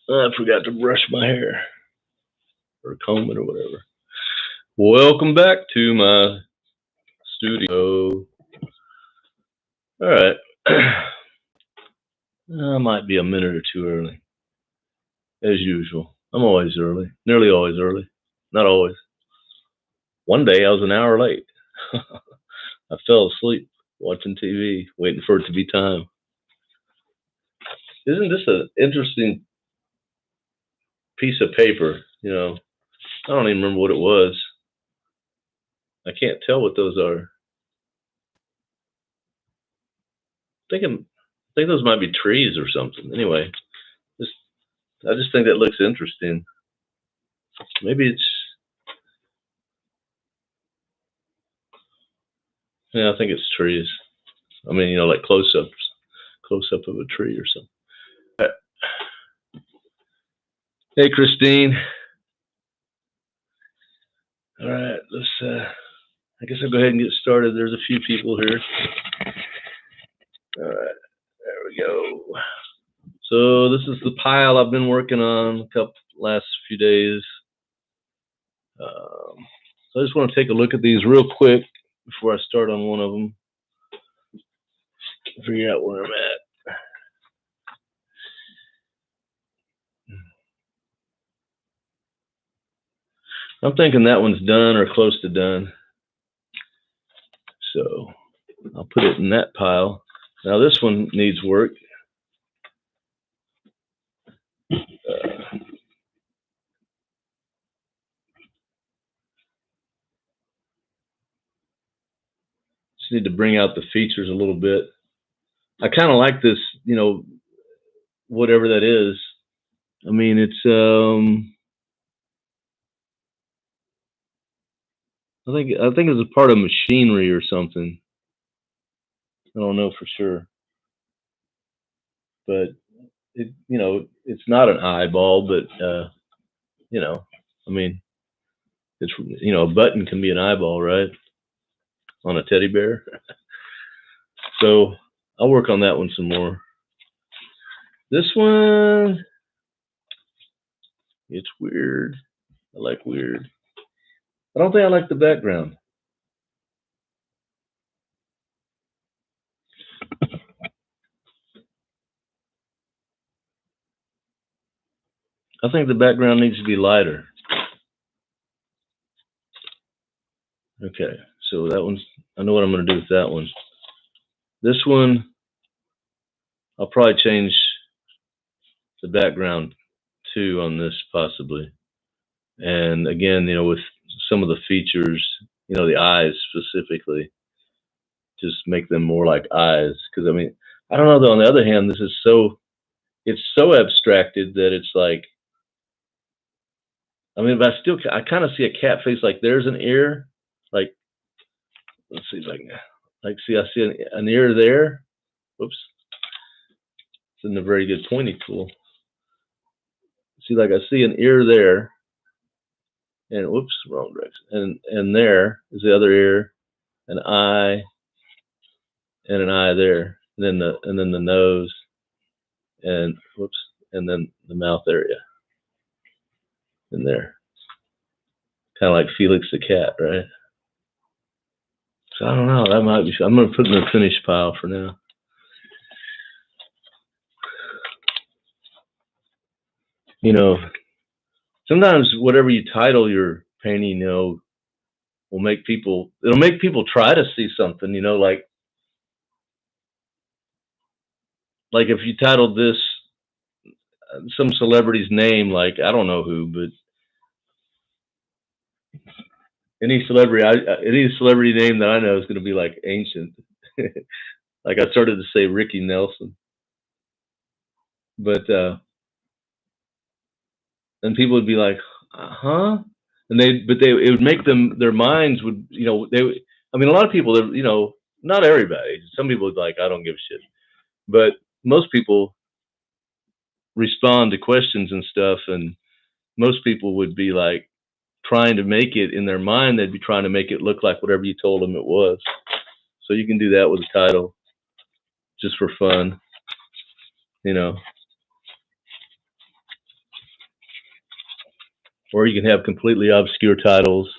I forgot to brush my hair or comb it or whatever. Welcome back to my studio. All right. I might be a minute or two early, as usual. I'm always early, nearly always early. Not always. One day I was an hour late. I fell asleep watching TV, waiting for it to be time. Isn't this an interesting piece of paper? You know, I don't even remember what it was. I can't tell what those are. I think those might be trees or something. Anyway, I just think that looks interesting. Maybe it's, yeah, I think it's trees. I mean, you know, like close up of a tree or something. Hey, Christine. All right, I guess I'll go ahead and get started. There's a few people here. All right, there we go. So this is the pile I've been working on last few days. So I just want to take a look at these real quick before I start on one of them. Figure out where I'm at. I'm thinking that one's done or close to done. So I'll put it in that pile. Now this one needs work. Just need to bring out the features a little bit. I kind of like this, you know, whatever that is. I mean, it's I think it's a part of machinery or something. I don't know for sure, but it, you know, it's not an eyeball, but you know, I mean, it's, you know, a button can be an eyeball, right? On a teddy bear. So I'll work on that one some more. This one, it's weird. I like weird. I don't think I like the background. I think the background needs to be lighter. Okay, so that one's, I know what I'm going to do with that one. This one, I'll probably change the background too on this possibly. And again, you know, with some of the features, you know, the eyes specifically, just make them more like eyes. Because I mean, I don't know though. On the other hand, this is it's so abstracted that it's like, I mean, but I kind of see a cat face. Like there's an ear. Like, let's see if I can, like, see, I see an ear there. Whoops. It's in a very good pointy tool. See, like I see an ear there. And whoops, wrong direction. And there is the other ear, an eye, and an eye there. And then the nose, and whoops, and then the mouth area. In there. Kind of like Felix the cat, right? So I don't know. That might be. I'm going to put it in the finished pile for now. You know, sometimes whatever you title your painting, you know, it'll make people try to see something, you know, like if you titled this some celebrity's name, like I don't know who, but any celebrity name that I know is going to be like ancient. Like I started to say Ricky Nelson, but and people would be like, huh? And it would make their minds would, you know, I mean, a lot of people, you know, not everybody. Some people would like, I don't give a shit, but most people respond to questions and stuff, and most people would be like trying to make it in their mind. They'd be trying to make it look like whatever you told them it was. So you can do that with a title, just for fun, you know. Or you can have completely obscure titles,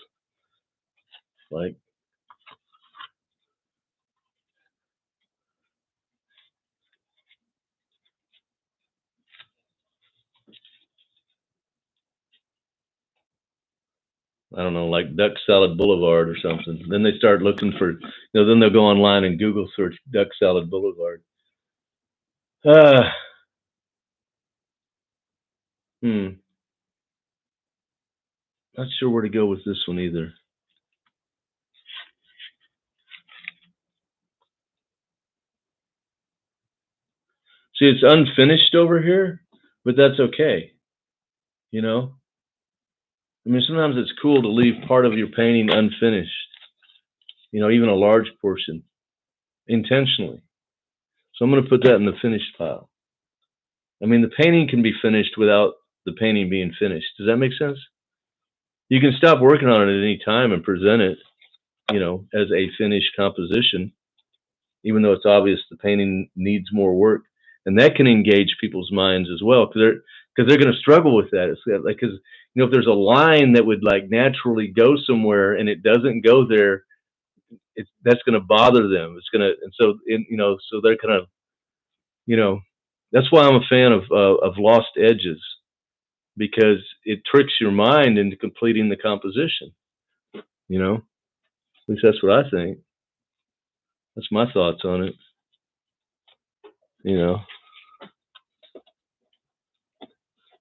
like, I don't know, like Duck Salad Boulevard or something. Then they start looking for, then they'll go online and Google search Duck Salad Boulevard. Uh, Not sure where to go with this one either. See, it's unfinished over here, but that's okay. You know, I mean, sometimes it's cool to leave part of your painting unfinished. Even a large portion, intentionally. So I'm going to put that in the finished pile. I mean, the painting can be finished without the painting being finished. Does that make sense? You can stop working on it at any time and present it, as a finished composition, even though it's obvious the painting needs more work. And that can engage people's minds as well, because they're going to struggle with that. It's like, because if there's a line that would like naturally go somewhere and it doesn't go there, that's going to bother them. It's going to, and so so they're kind of, that's why I'm a fan of lost edges, because it tricks your mind into completing the composition. At least that's what I think. That's my thoughts on it.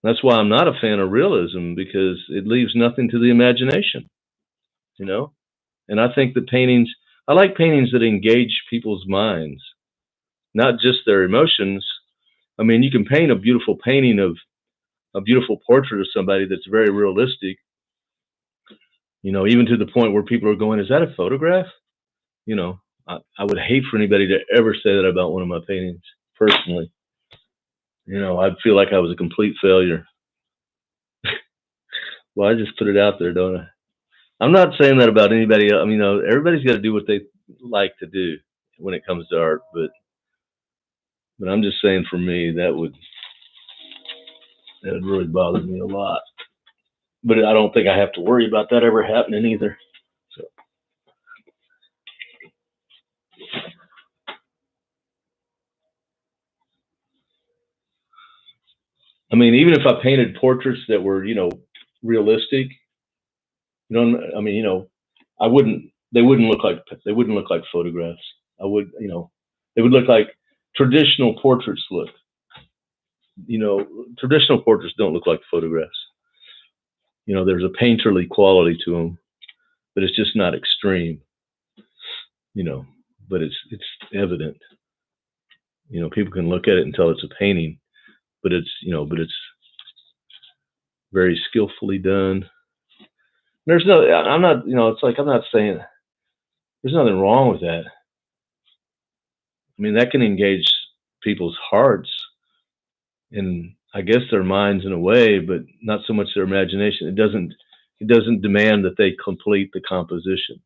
That's why I'm not a fan of realism, because it leaves nothing to the imagination. And I think that I like paintings that engage people's minds, not just their emotions. I mean, you can paint a beautiful painting of a beautiful portrait of somebody that's very realistic, even to the point where people are going, is that a photograph? I would hate for anybody to ever say that about one of my paintings, personally. I'd feel like I was a complete failure. Well, I just put it out there, don't I? I'm not saying that about anybody else. I mean, everybody's got to do what they like to do when it comes to art, but I'm just saying, for me, that would really bother me a lot. But I don't think I have to worry about that ever happening either. So, I mean, even if I painted portraits that were, realistic, I mean, I wouldn't. They wouldn't look like photographs. I would, they would look like traditional portraits look. Traditional portraits don't look like photographs. There's a painterly quality to them, but it's just not extreme. But it's evident. People can look at it and tell it's a painting, but it's very skillfully done. I'm not, it's like, I'm not saying there's nothing wrong with that. I mean, that can engage people's hearts and, I guess, their minds in a way, but not so much their imagination. It doesn't demand that they complete the composition.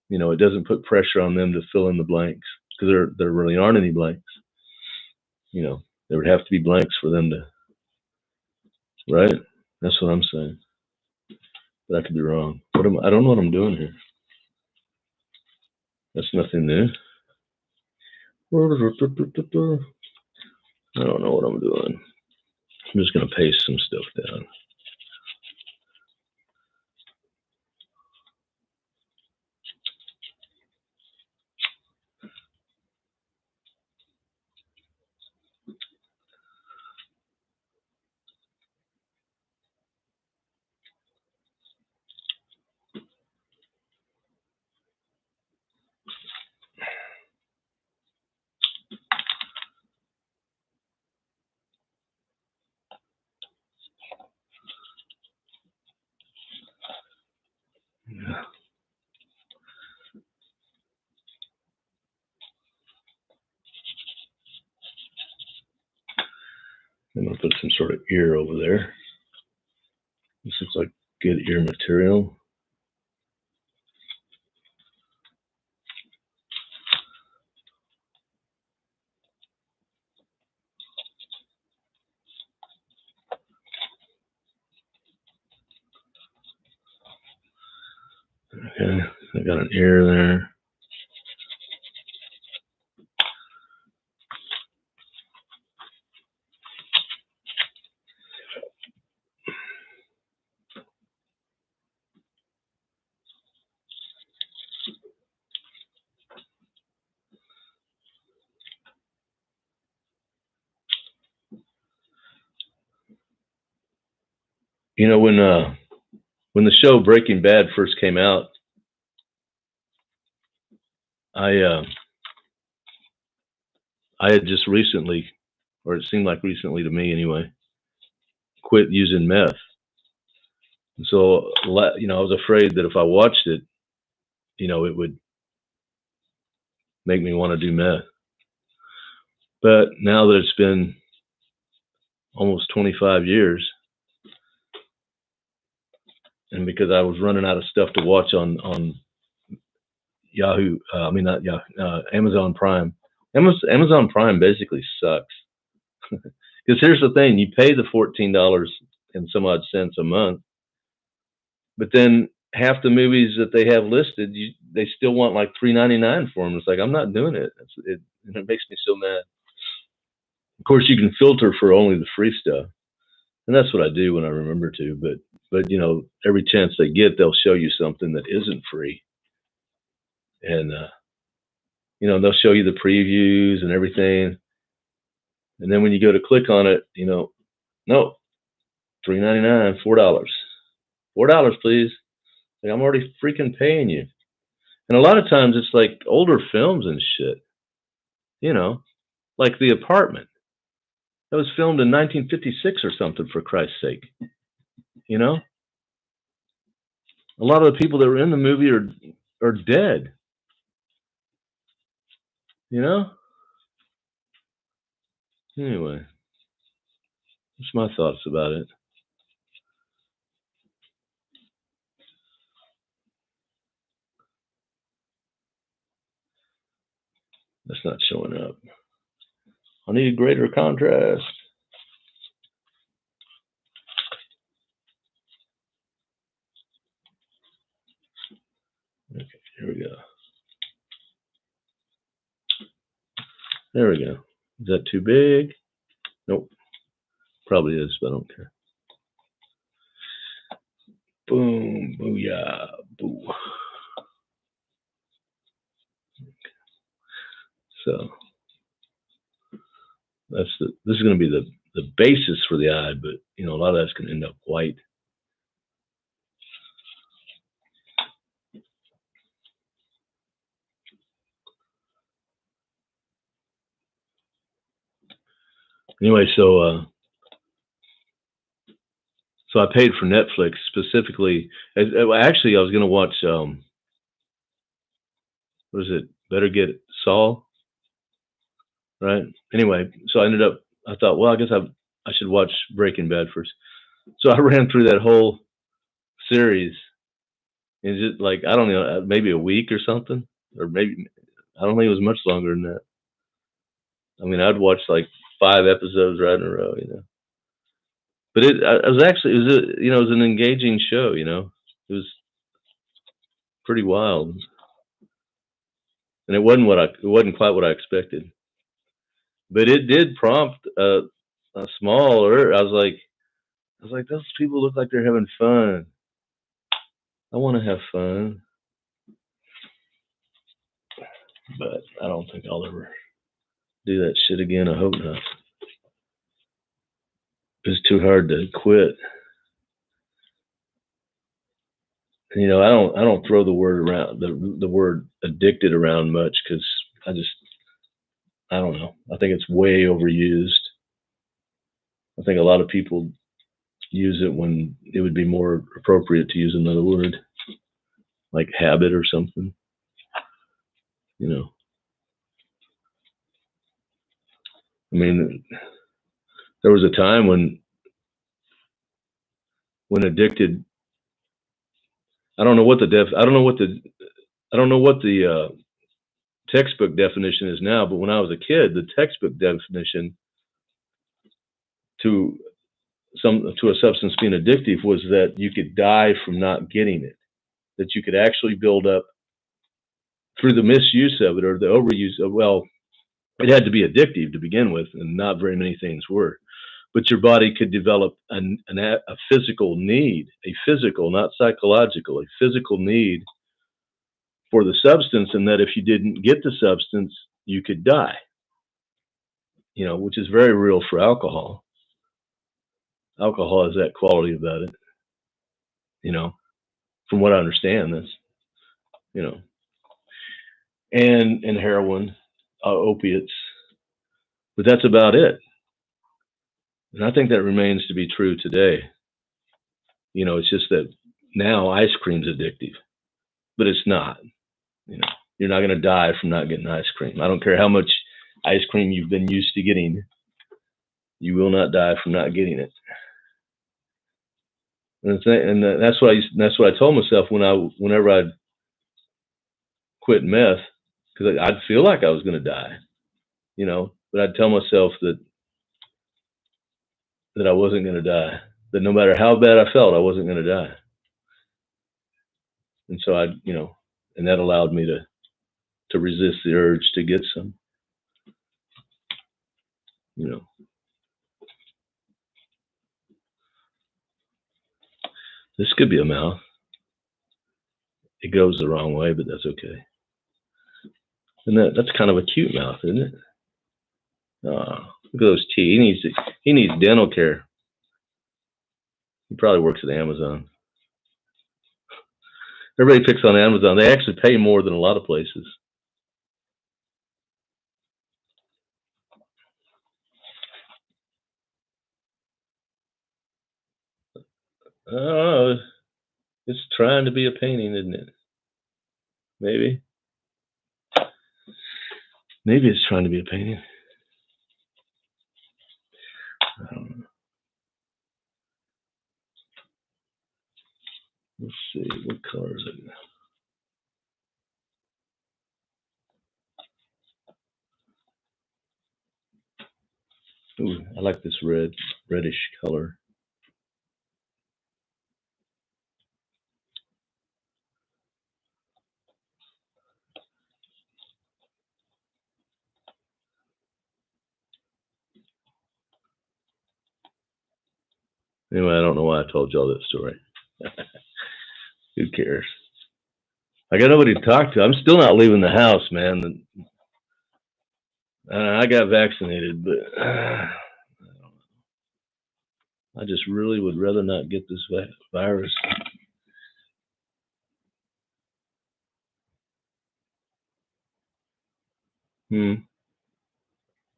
It doesn't put pressure on them to fill in the blanks, because there really aren't any blanks. There would have to be blanks for them to, right? That's what I'm saying. But I could be wrong. I don't know what I'm doing here. That's nothing new. I don't know what I'm doing. I'm just going to paste some stuff down. I'm going to put some sort of ear over there. This looks like good ear material. Okay, I got an ear there. You know, when the show Breaking Bad first came out, I had just recently, or it seemed like recently to me anyway, quit using meth. And so, you know, I was afraid that if I watched it, you know, it would make me want to do meth. But now that it's been almost 25 years, and because I was running out of stuff to watch on Yahoo, I mean not Yahoo, Amazon Prime. Amazon Prime basically sucks. Because here's the thing: you pay the $14 and some odd cents a month, but then half the movies that they have listed, they still want like $3.99 for them. It's like, I'm not doing it. And it makes me so mad. Of course, you can filter for only the free stuff, and that's what I do when I remember to. But you know, every chance they get, they'll show you something that isn't free, and you know, they'll show you the previews and everything. And then when you go to click on it, you know, no, $3.99, $4, please. Like, I'm already freaking paying you. And a lot of times it's like older films and shit, you know, like The Apartment. That was filmed in 1956 or something, for Christ's sake. You know, a lot of the people that were in the movie are dead. You know. Anyway, that's my thoughts about it. That's not showing up. I need greater contrast. Okay, here we go. There we go. Is that too big? Nope. Probably is, but I don't care. Boom, booyah, boo. So this is going to be the basis for the eye, but you know, a lot of that's going to end up white. Anyway, so I paid for Netflix specifically. Actually, I was going to watch what is it? Better Get Saul, right? Anyway, so I thought, well, I guess I should watch Breaking Bad first. So I ran through that whole series in just like, I don't know, maybe a week or something, or maybe, I don't think it was much longer than that. I mean, I'd watch like 5 episodes right in a row, you know. But it was actually, it was an engaging show, you know. It was pretty wild, and it wasn't quite what I expected. But it did prompt a smaller. I was like, those people look like they're having fun. I want to have fun, but I don't think I'll ever do that shit again. I hope not. It's too hard to quit. You know, I don't throw the word around, the word addicted around much, because I don't know. I think it's way overused. I think a lot of people use it when it would be more appropriate to use another word, like habit or something. You know, I mean, there was a time when addicted. I don't know what the textbook definition is now, but when I was a kid, the textbook definition to a substance being addictive was that you could die from not getting it. that you could actually build up through the misuse of it or the overuse of, well, it had to be addictive to begin with, and not very many things were. But your body could develop a physical need, a physical, not psychological, a physical need for the substance, and that if you didn't get the substance, you could die. You know, which is very real for alcohol. Alcohol has that quality about it. You know, from what I understand, that's, you know, and heroin, opiates, but that's about it. And I think that remains to be true today. You know, it's just that now ice cream's addictive, but it's not. You know, you're not going to die from not getting ice cream. I don't care how much ice cream you've been used to getting. You will not die from not getting it. And that's what I told myself whenever I'd quit meth, because I'd feel like I was going to die, you know, but I'd tell myself that I wasn't going to die, that no matter how bad I felt, I wasn't going to die. And so you know, and that allowed me to resist the urge to get some, you know. This could be a mouth. It goes the wrong way, but that's okay. And that's kind of a cute mouth, isn't it? Oh, look at those teeth. He needs dental care. He probably works at Amazon. Everybody picks on Amazon. They actually pay more than a lot of places. Oh, it's trying to be a painting, isn't it? Maybe. Maybe it's trying to be a painting. I don't know. Let's see, what color is it? Ooh, I like this reddish color. Anyway, I don't know why I told y'all that story. Who cares? I got nobody to talk to. I'm still not leaving the house, man. I got vaccinated, but I just really would rather not get this virus. Kind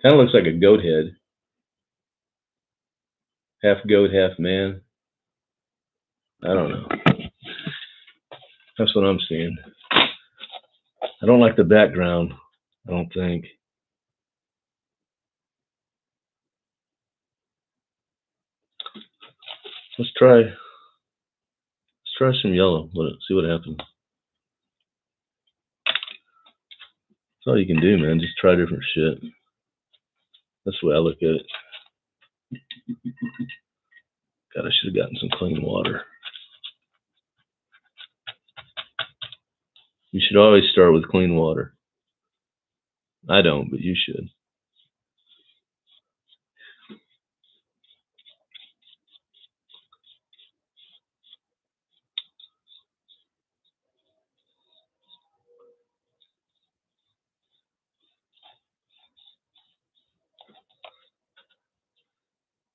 of looks like a goat head. Half goat, half man. I don't know. That's what I'm seeing. I don't like the background, I don't think. Let's try some yellow. See what happens. That's all you can do, man. Just try different shit. That's the way I look at it. God, I should have gotten some clean water. You should always start with clean water. I don't, but you should.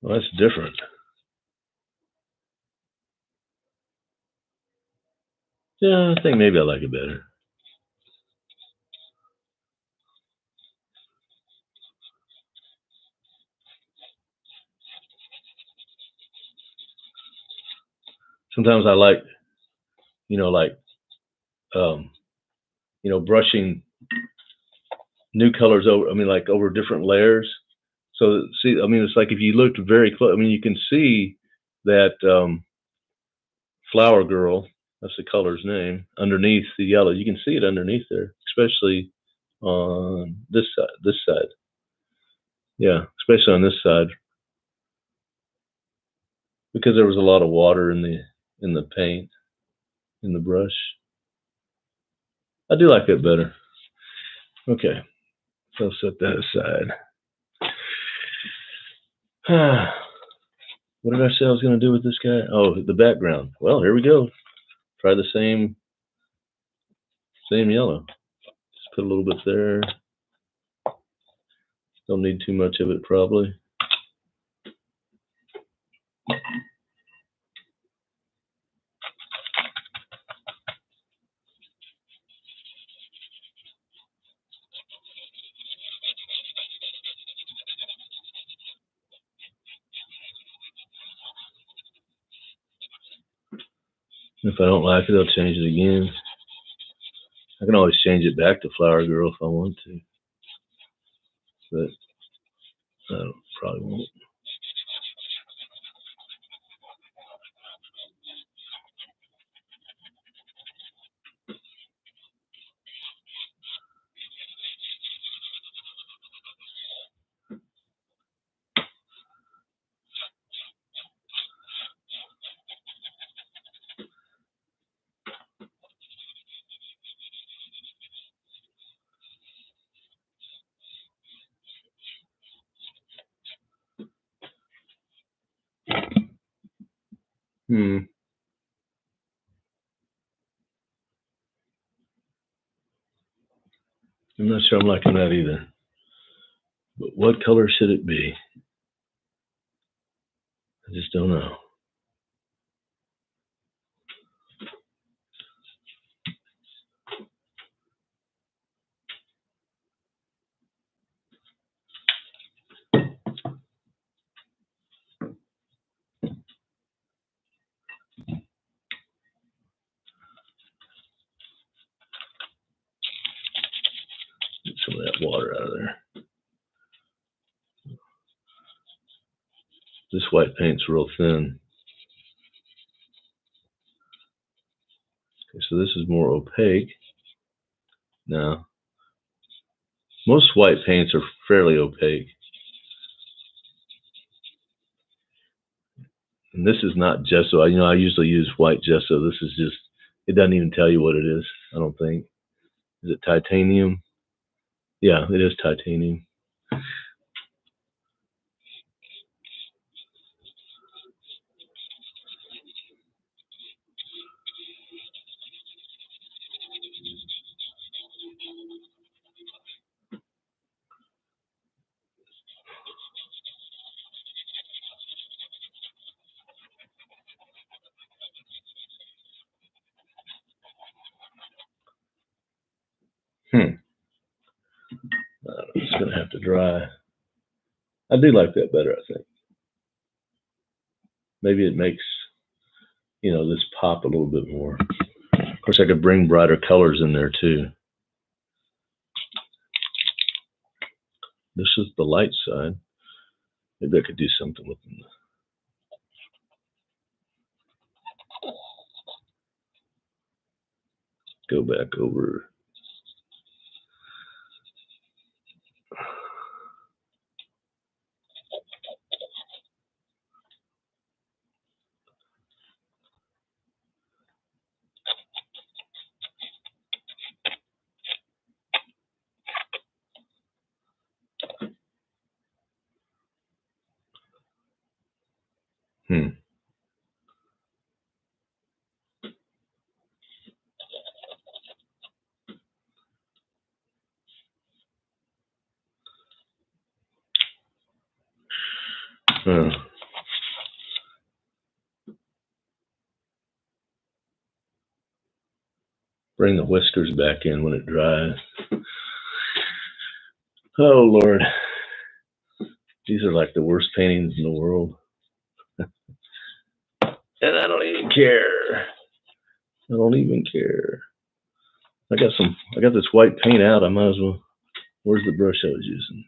Well, that's different. Yeah, I think maybe I like it better. Sometimes I like, brushing new colors over. I mean, like over different layers. So see, I mean, it's like if you looked very close. I mean, you can see that flower girl. That's the color's name underneath the yellow. You can see it underneath there, especially on this side. This side, yeah, especially on this side, because there was a lot of water in the paint. in the brush. I do like it better. Okay, so I'll set that aside. What did I say I was going to do with this guy? Oh, the background. Well, here we go. Try the same yellow. Just put a little bit there. Don't need too much of it, probably. If I don't like it, I'll change it again. I can always change it back to Flower Girl if I want to, but I probably won't. I'm not sure I'm liking that either. But what color should it be? I just don't know. Get some of that water out of there. This white paint's real thin. Okay, so this is more opaque. Now, most white paints are fairly opaque. And this is not gesso. I usually use white gesso. This is just, it doesn't even tell you what it is, I don't think. Is it titanium? Yeah, it is titanium. It's going to have to dry. I do like that better, I think. Maybe it makes, this pop a little bit more. Of course, I could bring brighter colors in there too. This is the light side. Maybe I could do something with them. Go back over. Bring the whiskers back in when it dries. Oh, Lord. These are like the worst paintings in the world. And I don't even care. I don't even care. I got this white paint out. I might as well. Where's the brush I was using?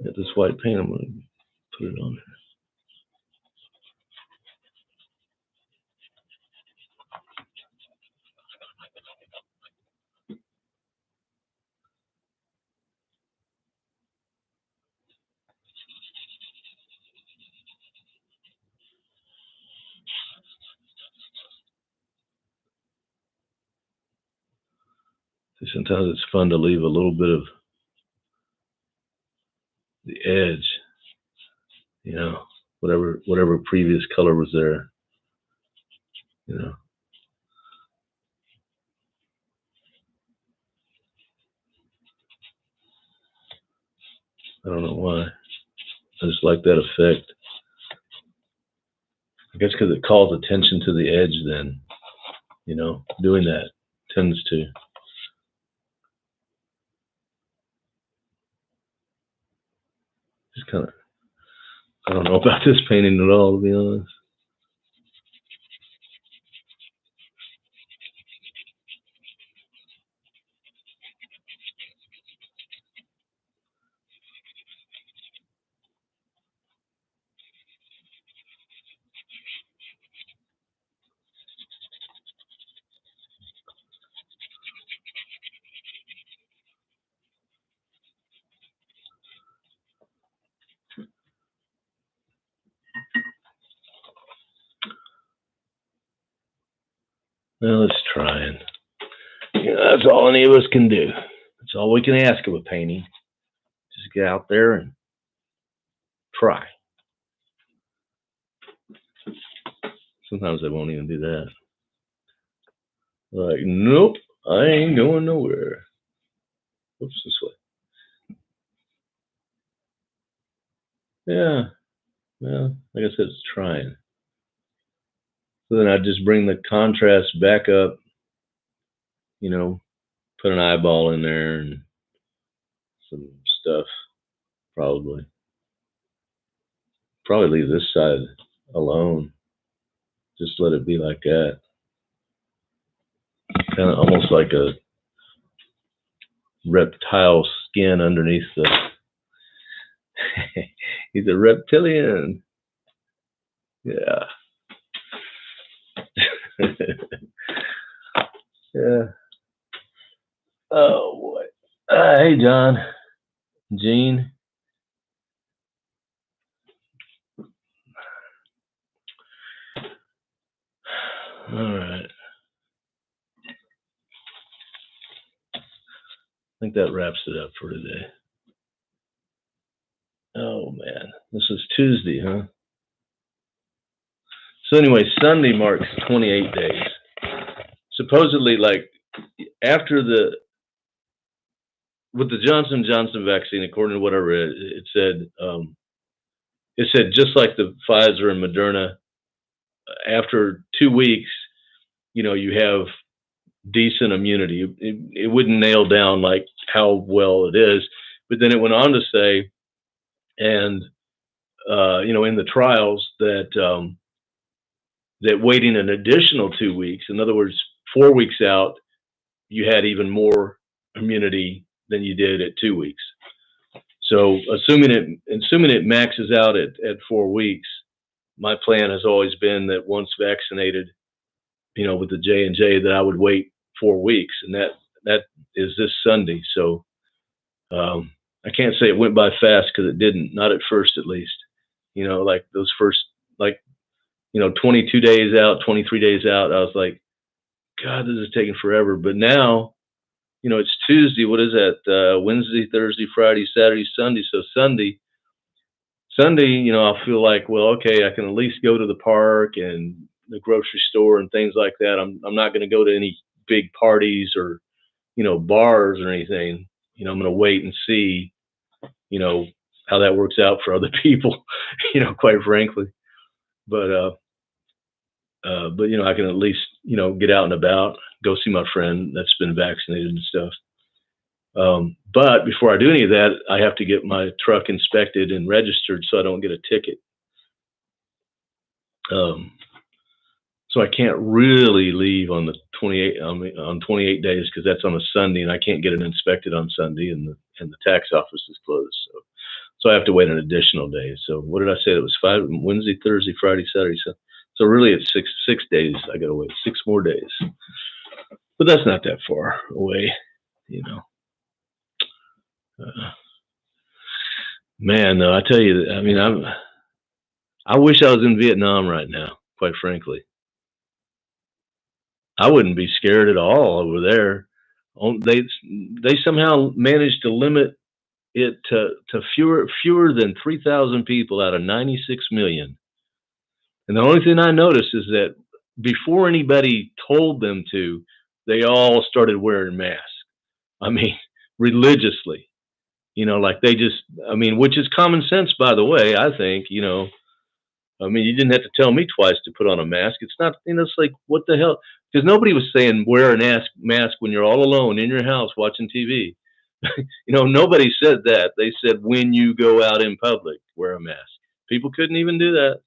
I got this white paint. I'm going to put it on there. Sometimes it's fun to leave a little bit of the edge, you know, whatever previous color was there, you know. I don't know why. I just like that effect. I guess because it calls attention to the edge then, you know, doing that tends to. Just kind of, I don't know about this painting at all, to be honest. Well, it's trying. You know, that's all any of us can do. That's all we can ask of a painting. Just get out there and try. Sometimes they won't even do that. Like, nope, I ain't going nowhere. Oops, this way. Yeah, well, like I said, it's trying. So then I just bring the contrast back up, you know, put an eyeball in there and some stuff, probably. Probably leave this side alone. Just let it be like that. Kind of almost like a reptile skin underneath the. He's a reptilian. Yeah. Yeah. Oh boy. Hey, John. Gene. All right. I think that wraps it up for today. Oh man, this is Tuesday, huh? So anyway, Sunday marks 28 days. Supposedly, like after with the Johnson & Johnson vaccine, according to what I read, it said just like the Pfizer and Moderna, after 2 weeks, you know, you have decent immunity. It wouldn't nail down like how well it is, but then it went on to say, and you know, in the trials that that waiting an additional 2 weeks, in other words, 4 weeks out, you had even more immunity than you did at 2 weeks. So assuming it maxes out at 4 weeks, my plan has always been that once vaccinated, you know, with the J&J, that I would wait 4 weeks, and that is this Sunday. So I can't say it went by fast because it didn't, not at first at least. You know, like those first, like, you know, 22 days out, 23 days out, I was like, God, this is taking forever. But now, you know, it's Tuesday. What is that? Wednesday, Thursday, Friday, Saturday, Sunday. So Sunday, you know, I'll feel like, well, okay, I can at least go to the park and the grocery store and things like that. I'm not going to go to any big parties or, you know, bars or anything. You know, I'm going to wait and see, you know, how that works out for other people, you know, quite frankly. But you know, I can at least, you know, get out and about, go see my friend that's been vaccinated and stuff. But before I do any of that, I have to get my truck inspected and registered so I don't get a ticket. So I can't really leave on the 28 on 28 days because that's on a Sunday, and I can't get it inspected on Sunday, and the tax office is closed. So I have to wait an additional day. So what did I say? It was 5 Wednesday, Thursday, Friday, Saturday. So really, it's six days. I got to wait 6 more days. But that's not that far away, you know. Man, though, I tell you, I mean, I wish I was in Vietnam right now, quite frankly. I wouldn't be scared at all over there. They somehow managed to limit it to fewer than 3,000 people out of 96 million. And the only thing I noticed is that before anybody told them to, they all started wearing masks. I mean, religiously. Like they just, I mean, which is common sense, by the way, I think, I mean, you didn't have to tell me twice to put on a mask. It's not, it's like, what the hell? Because nobody was saying wear a mask when you're all alone in your house watching TV. Nobody said that. They said when you go out in public, wear a mask. People couldn't even do that.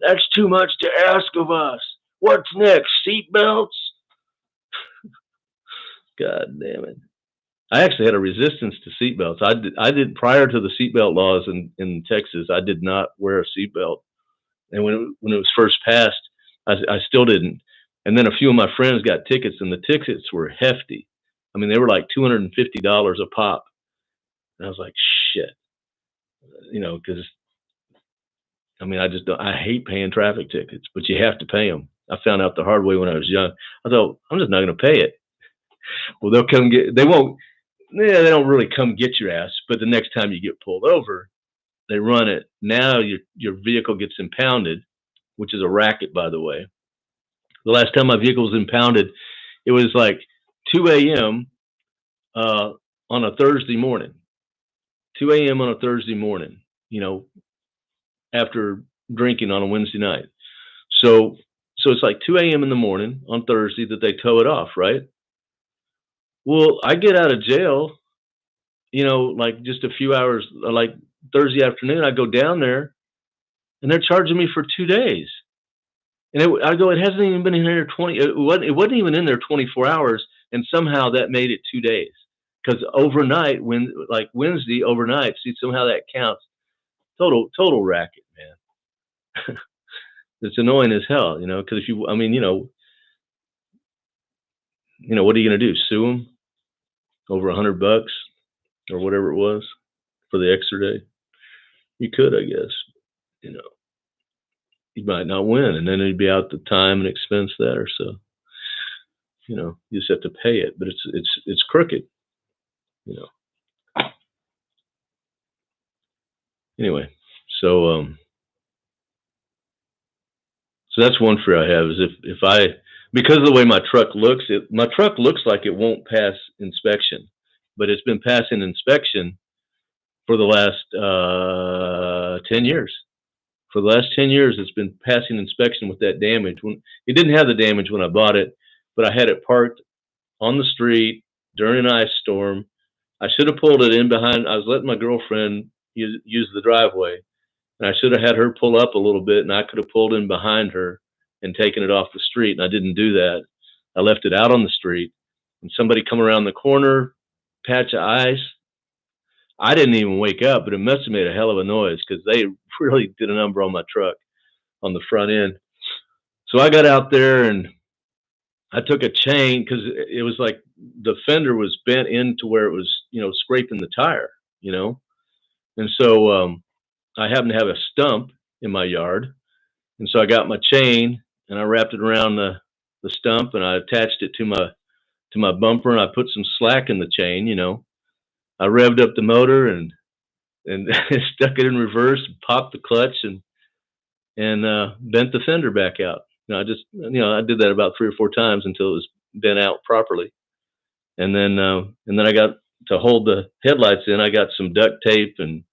That's too much to ask of us. What's next? Seatbelts? God damn it. I actually had a resistance to seatbelts. I did prior to the seatbelt laws in Texas. I did not wear a seatbelt, and when it was first passed, I still didn't. And then a few of my friends got tickets, and the tickets were hefty. I mean, they were like $250 a pop. And I was like, shit, because I mean, I hate paying traffic tickets, but you have to pay them. I found out the hard way when I was young. I thought, I'm just not going to pay it. Well, they won't. Yeah, they don't really come get your ass, but the next time you get pulled over, they run it. Now your vehicle gets impounded, which is a racket, by the way. The last time my vehicle was impounded, it was like 2 a.m. On a Thursday morning. 2 a.m. on a Thursday morning, after drinking on a Wednesday night. So it's like 2 a.m. in the morning on Thursday that they tow it off, right? Well, I get out of jail, like just a few hours, like Thursday afternoon, I go down there and they're charging me for 2 days. And I go, it hasn't even been in there 20, it wasn't even in there 24 hours. And somehow that made it 2 days. Because overnight, like Wednesday overnight, see, somehow that counts. Total racket, man. It's annoying as hell, because if you, I mean, what are you going to do? Sue them over $100 or whatever it was for the extra day? You could, I guess, you might not win, and then it'd be out the time and expense there. So, you just have to pay it, but it's crooked, Anyway, so that's one fear I have is if because of the way my truck looks, my truck looks like it won't pass inspection, but it's been passing inspection for the last 10 years. For the last 10 years, it's been passing inspection with that damage. It didn't have the damage when I bought it, but I had it parked on the street during an ice storm. I should have pulled it in behind. I was letting my girlfriend use the driveway, and I should have had her pull up a little bit, and I could have pulled in behind her and taken it off the street, and I didn't do that. I left it out on the street, and somebody come around the corner, patch of ice. I didn't even wake up, but it must have made a hell of a noise because they really did a number on my truck on the front end. So I got out there and I took a chain because it was like the fender was bent into where it was, scraping the tire, And so I happened to have a stump in my yard. And so I got my chain and I wrapped it around the stump and I attached it to my bumper and I put some slack in the chain, I revved up the motor and stuck it in reverse, popped the clutch and bent the fender back out. I did that about 3 or 4 times until it was bent out properly. And then I got to hold the headlights in. I got some duct tape and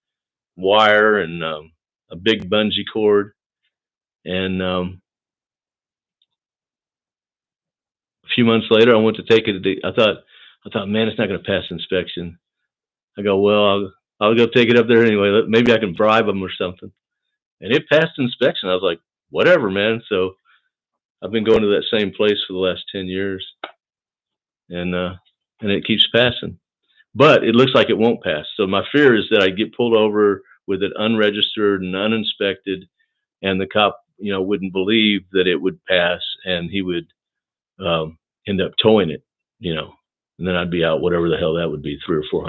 wire and a big bungee cord. And a few months later, I went to take it. I thought, man, it's not going to pass inspection. I go, well, I'll go take it up there anyway. Maybe I can bribe them or something. And it passed inspection. I was like, whatever, man. So I've been going to that same place for the last 10 years. And it keeps passing. But it looks like it won't pass. So my fear is that I get pulled over with it unregistered and uninspected, and the cop, wouldn't believe that it would pass, and he would end up towing it, and then I'd be out whatever the hell that would be, $300 or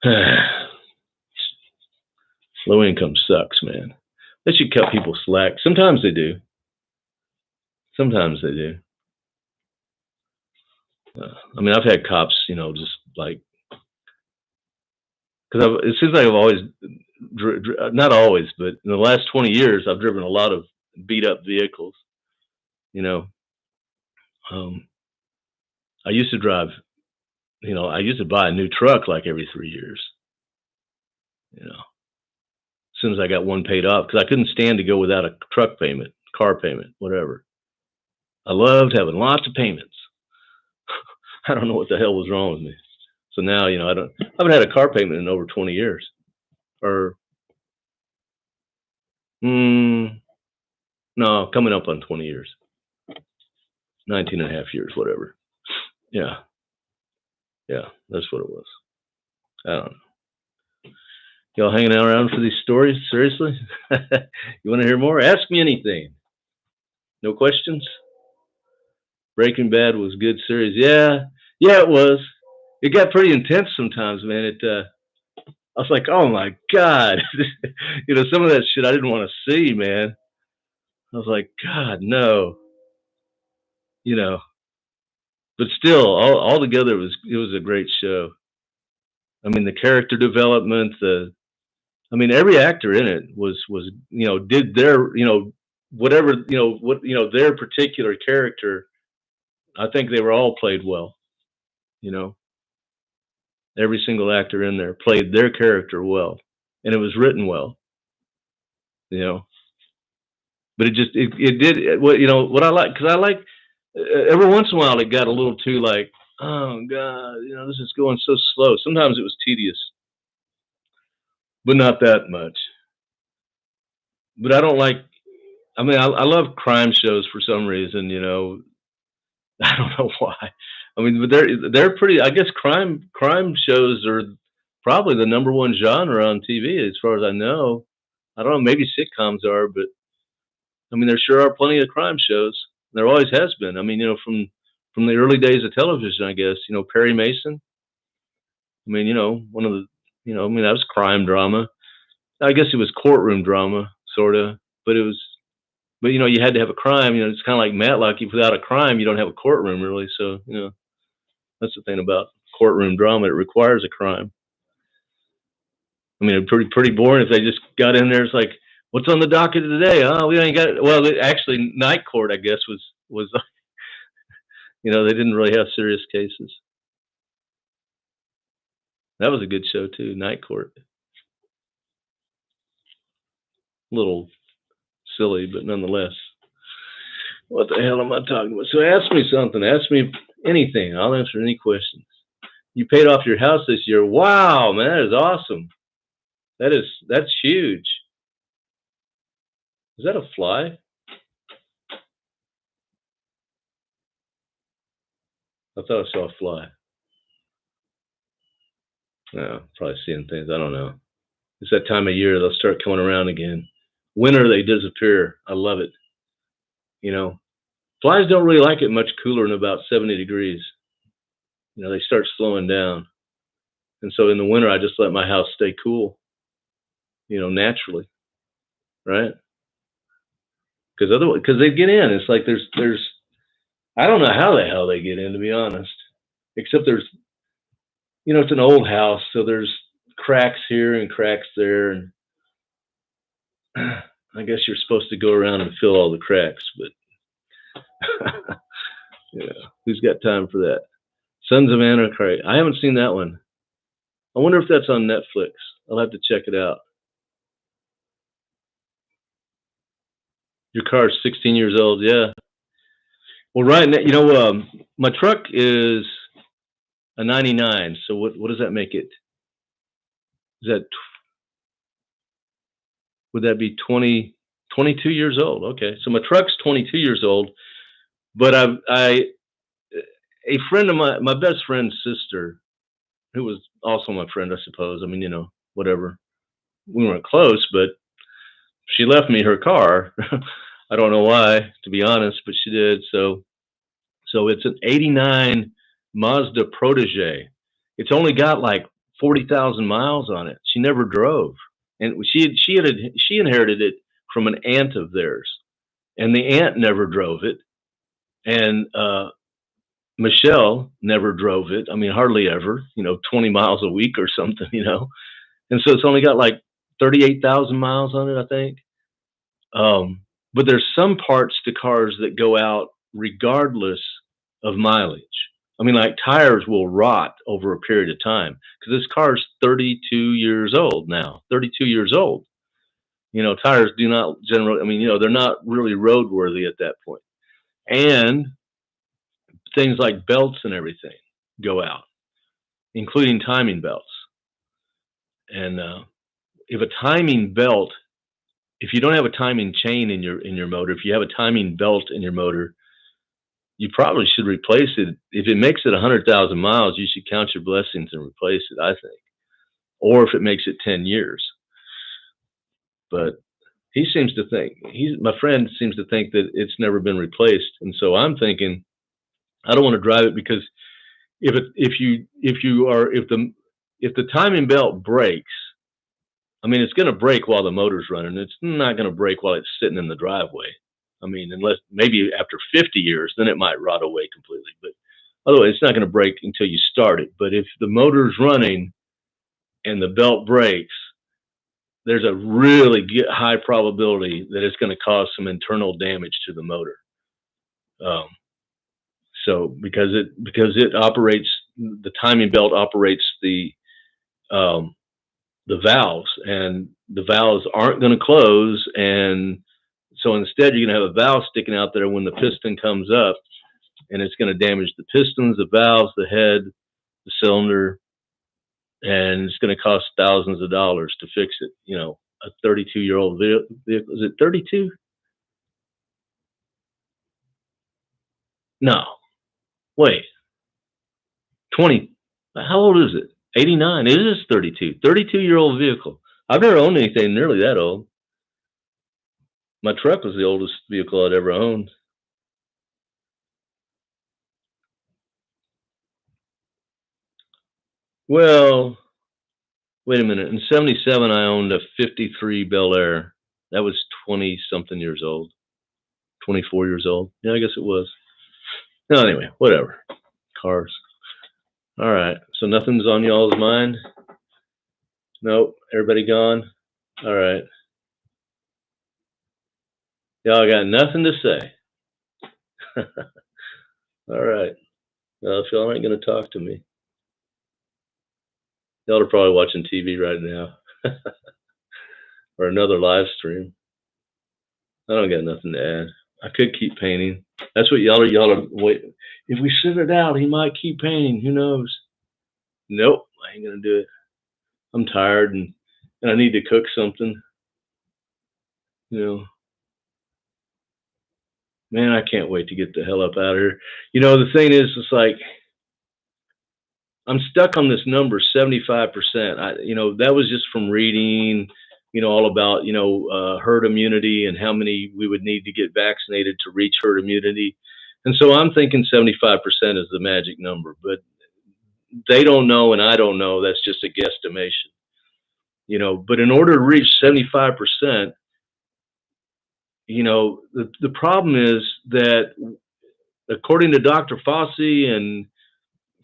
$400. Low income sucks, man. They should cut people slack. Sometimes they do. I mean, I've had cops, you know, just like, because it seems like I've always, not always, but in the last 20 years, I've driven a lot of beat up vehicles. You know, um, I used to drive, you know, I used to buy a new truck like every 3 years. You know, as soon as I got one paid off, because I couldn't stand to go without a truck payment, car payment, whatever. I loved having lots of payments. I don't know what the hell was wrong with me. So now, you know, I haven't had a car payment in over 20 years. Or, mm, no, coming up on 20 years. 19 and a half years, whatever. Yeah. Yeah. That's what it was. I don't know. Y'all hanging out around for these stories? Seriously? You want to hear more? Ask me anything. No questions? Breaking Bad was a good series. Yeah. Yeah, it was. It got pretty intense sometimes, man. I was like, oh my God. You know, some of that shit I didn't want to see, man. I was like, God, no. You know, but still, all together, it was a great show. I mean, the character development, I mean, every actor in it was you know, did their, you know, whatever, you know, what, you know, their particular character. I think they were all played well. You know, every single actor in there played their character well, and it was written well. You know, but it did what, you know, what I like, because I like, every once in a while it got a little too like, oh God, you know, this is going so slow. Sometimes it was tedious, but not that much. But I don't like. I mean, I love crime shows for some reason. You know, I don't know why. I mean, but they're pretty. I guess crime shows are probably the number one genre on TV, as far as I know. I don't know. Maybe sitcoms are, but I mean, there sure are plenty of crime shows. There always has been. I mean, you know, from the early days of television, I guess. You know, Perry Mason. I mean, you know, one of the. You know, I mean, that was crime drama. I guess it was courtroom drama, sort of, but it was. But you know, you had to have a crime. You know, it's kind of like Matlock. If without a crime, you don't have a courtroom, really. So you know, that's the thing about courtroom drama. It requires a crime. I mean, it's pretty boring if they just got in there. It's like, what's on the docket today? Oh, we ain't got it. Well, actually, Night Court, I guess, was you know, they didn't really have serious cases. That was a good show too, Night Court. A little silly, but nonetheless. What the hell am I talking about? So ask me something. Ask me anything. I'll answer any questions. You paid off your house this year. Wow, man, that is awesome. That's huge. Is that a fly? I thought I saw a fly. No, probably seeing things. I don't know. It's that time of year they'll start coming around again. Winter they disappear. I love it. You know, flies don't really like it much cooler than about 70 degrees. You know, they start slowing down. And so in the winter I just let my house stay cool, you know, naturally, right? Because otherwise, because they get in. It's like there's I don't know how the hell they get in, to be honest. Except there's, you know, it's an old house, so there's cracks here and cracks there, and I guess you're supposed to go around and fill all the cracks, but yeah, who's got time for that? Sons of Anarchy. I haven't seen that one. I wonder if that's on Netflix. I'll have to check it out. Your car's 16 years old, yeah. Well, Ryan, you know, my truck is a 99. So what does that make it? Is that would that be 22 years old? Okay, so my truck's 22 years old, but a friend of my best friend's sister, who was also my friend, I suppose. I mean, you know, whatever. We weren't close, but she left me her car. I don't know why, to be honest, but she did. So it's an '89 Mazda Protege. It's only got like 40,000 miles on it. She never drove, and she inherited it from an aunt of theirs, and the aunt never drove it. And Michelle never drove it. I mean, hardly ever, 20 miles a week or something, And so it's only got like 38,000 miles on it, I think. But there's some parts to cars that go out regardless of mileage. I mean, like tires will rot over a period of time because this car's 32 years old now. 32 years old. Tires do not generally. I mean, they're not really roadworthy at that point. And things like belts and everything go out, including timing belts. And if a timing belt, if you don't have a timing chain in your motor, if you have a timing belt in your motor, you probably should replace it. If it makes it 100,000 miles, you should count your blessings and replace it, I think. Or if it makes it 10 years. But my friend seems to think that it's never been replaced. And so I'm thinking, I don't want to drive it because if the timing belt breaks, I mean, it's going to break while the motor's running. It's not going to break while it's sitting in the driveway. I mean, unless maybe after 50 years, then it might rot away completely. But otherwise, it's not going to break until you start it. But if the motor's running and the belt breaks, there's a really high probability that it's going to cause some internal damage to the motor. So because it operates, the timing belt operates the valves, and the valves aren't going to close, and so instead you're going to have a valve sticking out there when the piston comes up, and it's going to damage the pistons, the valves, the head, the cylinder, and it's going to cost thousands of dollars to fix it. A 32-year-old vehicle. Is it 32? No. Wait. 20. How old is it? 89. It is 32. 32-year-old vehicle. I've never owned anything nearly that old. My truck was the oldest vehicle I'd ever owned. Well, wait a minute. In 77, I owned a 53 Bel Air. That was 20-something years old. 24 years old. Yeah, I guess it was. No, anyway, whatever. Cars. All right. So nothing's on y'all's mind? Nope. Everybody gone? All right. Y'all got nothing to say. All right. Well, if y'all aren't going to talk to me, y'all are probably watching TV right now or another live stream. I don't got nothing to add. I could keep painting. That's what y'all are waiting. If we sit it out, he might keep painting. Who knows? Nope. I ain't going to do it. I'm tired and I need to cook something. Man, I can't wait to get the hell up out of here. The thing is, it's like I'm stuck on this number, 75%. That was just from reading, all about, herd immunity and how many we would need to get vaccinated to reach herd immunity. And so I'm thinking 75% is the magic number, but they don't know and I don't know. That's just a guesstimation. But in order to reach 75%, the problem is that according to Dr. Fossey and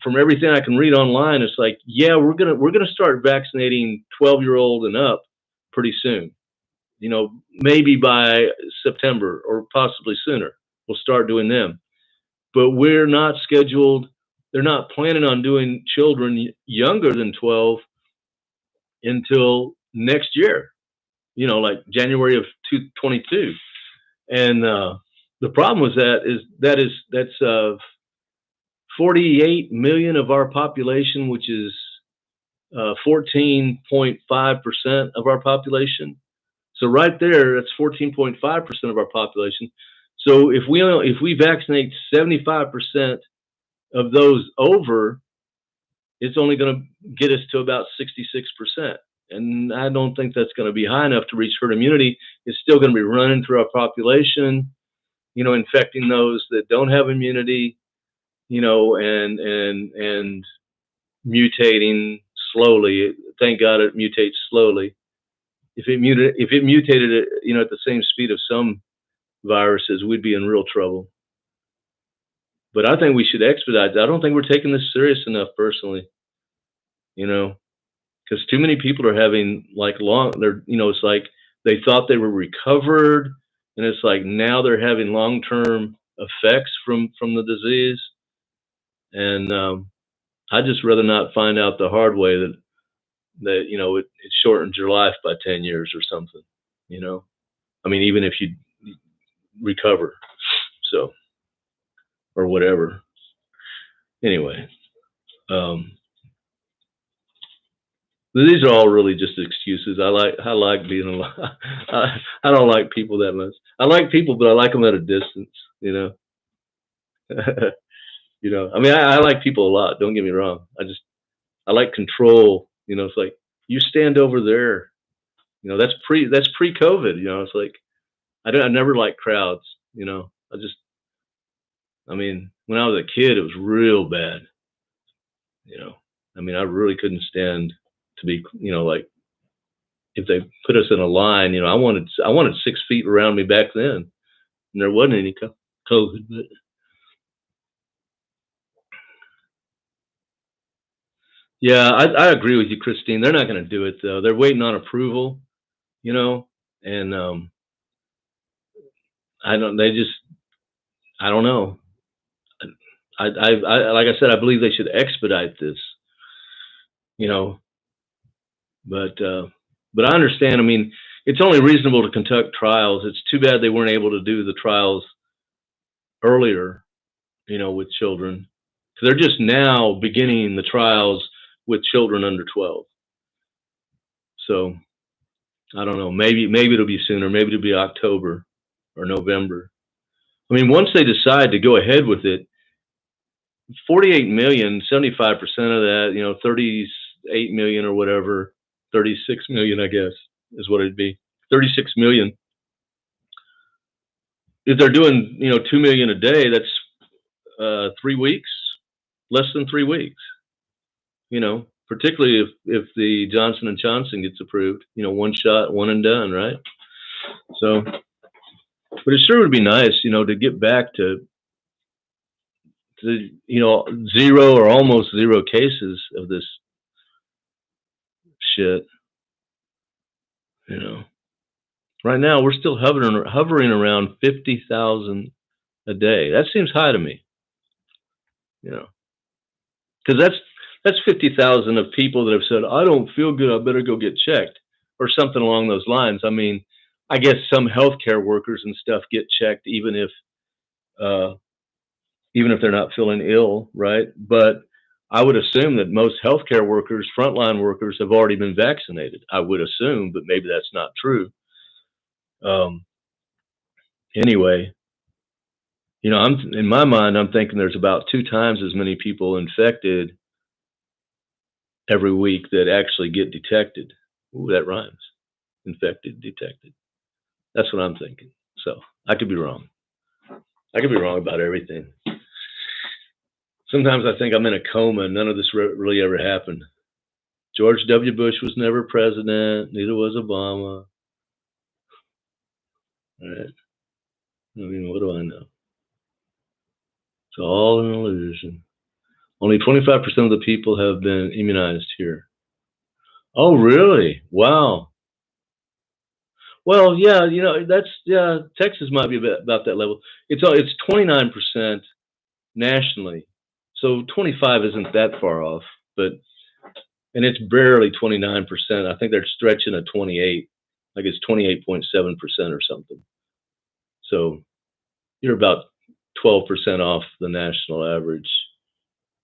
from everything I can read online, it's like, yeah, we're gonna start vaccinating 12-year-old and up pretty soon. Maybe by September or possibly sooner, we'll start doing them. But we're not scheduled. They're not planning on doing children younger than 12 until next year. Like January of 2022. And the problem with that's 48 million of our population, which is 14.5% of our population. So right there, that's 14.5% of our population. So if we vaccinate 75% of those over, it's only going to get us to about 66%. And I don't think that's going to be high enough to reach herd immunity. It's still going to be running through our population, infecting those that don't have immunity, and mutating slowly. Thank God it mutates slowly. If it mutated at the same speed of some viruses, we'd be in real trouble. But I think we should expedite. I don't think we're taking this serious enough, personally. You know, because too many people are having like they're, it's like they thought they were recovered, and it's like now they're having long-term effects from the disease. And I'd just rather not find out the hard way that it shortens your life by 10 years or something. I mean, even if you recover, so, or whatever. Anyway, these are all really just excuses. I like being alive. I don't like people that much. I like people, but I like them at a distance. I mean, I like people a lot. Don't get me wrong. I like control. It's like you stand over there. That's pre-COVID. It's like I never liked crowds. I mean, when I was a kid, it was real bad. I mean, I really couldn't stand to be, like if they put us in a line, I wanted 6 feet around me back then, and there wasn't any COVID. But yeah, I agree with you, Christine. They're not going to do it though. They're waiting on approval, and I don't. They just, I don't know. I like I said, I believe they should expedite this, but I understand. I mean, it's only reasonable to conduct trials. It's too bad they weren't able to do the trials earlier, with children. They're just now beginning the trials with children under 12. So I don't know. Maybe it'll be sooner. Maybe it'll be October or November. I mean, once they decide to go ahead with it, 48 million, 75% of that, 38 million or whatever, 36 million, I guess, is what it'd be. 36 million. If they're doing, 2 million a day, that's 3 weeks, less than 3 weeks. Particularly if the Johnson & Johnson gets approved, one shot, one and done, right? So, but it sure would be nice, to get back to zero or almost zero cases of this shit. Right now we're still hovering around 50,000 a day. That seems high to me. Because that's 50,000 of people that have said, I don't feel good, I better go get checked, or something along those lines. I mean, I guess some healthcare workers and stuff get checked even if they're not feeling ill, right? But I would assume that most healthcare workers, frontline workers, have already been vaccinated. I would assume, but maybe that's not true. Anyway, I'm in my mind, I'm thinking there's about 2 times as many people infected every week that actually get detected. Ooh, that rhymes. Infected, detected. That's what I'm thinking. So I could be wrong. I could be wrong about everything. Sometimes I think I'm in a coma and none of this really ever happened. George W. Bush was never president, neither was Obama. All right. I mean, what do I know? It's all an illusion. Only 25% of the people have been immunized here. Oh, really? Wow. Well, yeah, Texas might be about that level. It's 29% nationally, so 25 isn't that far off, and it's barely 29%. I think they're stretching at 28, like it's 28.7% or something. So you're about 12% off the national average.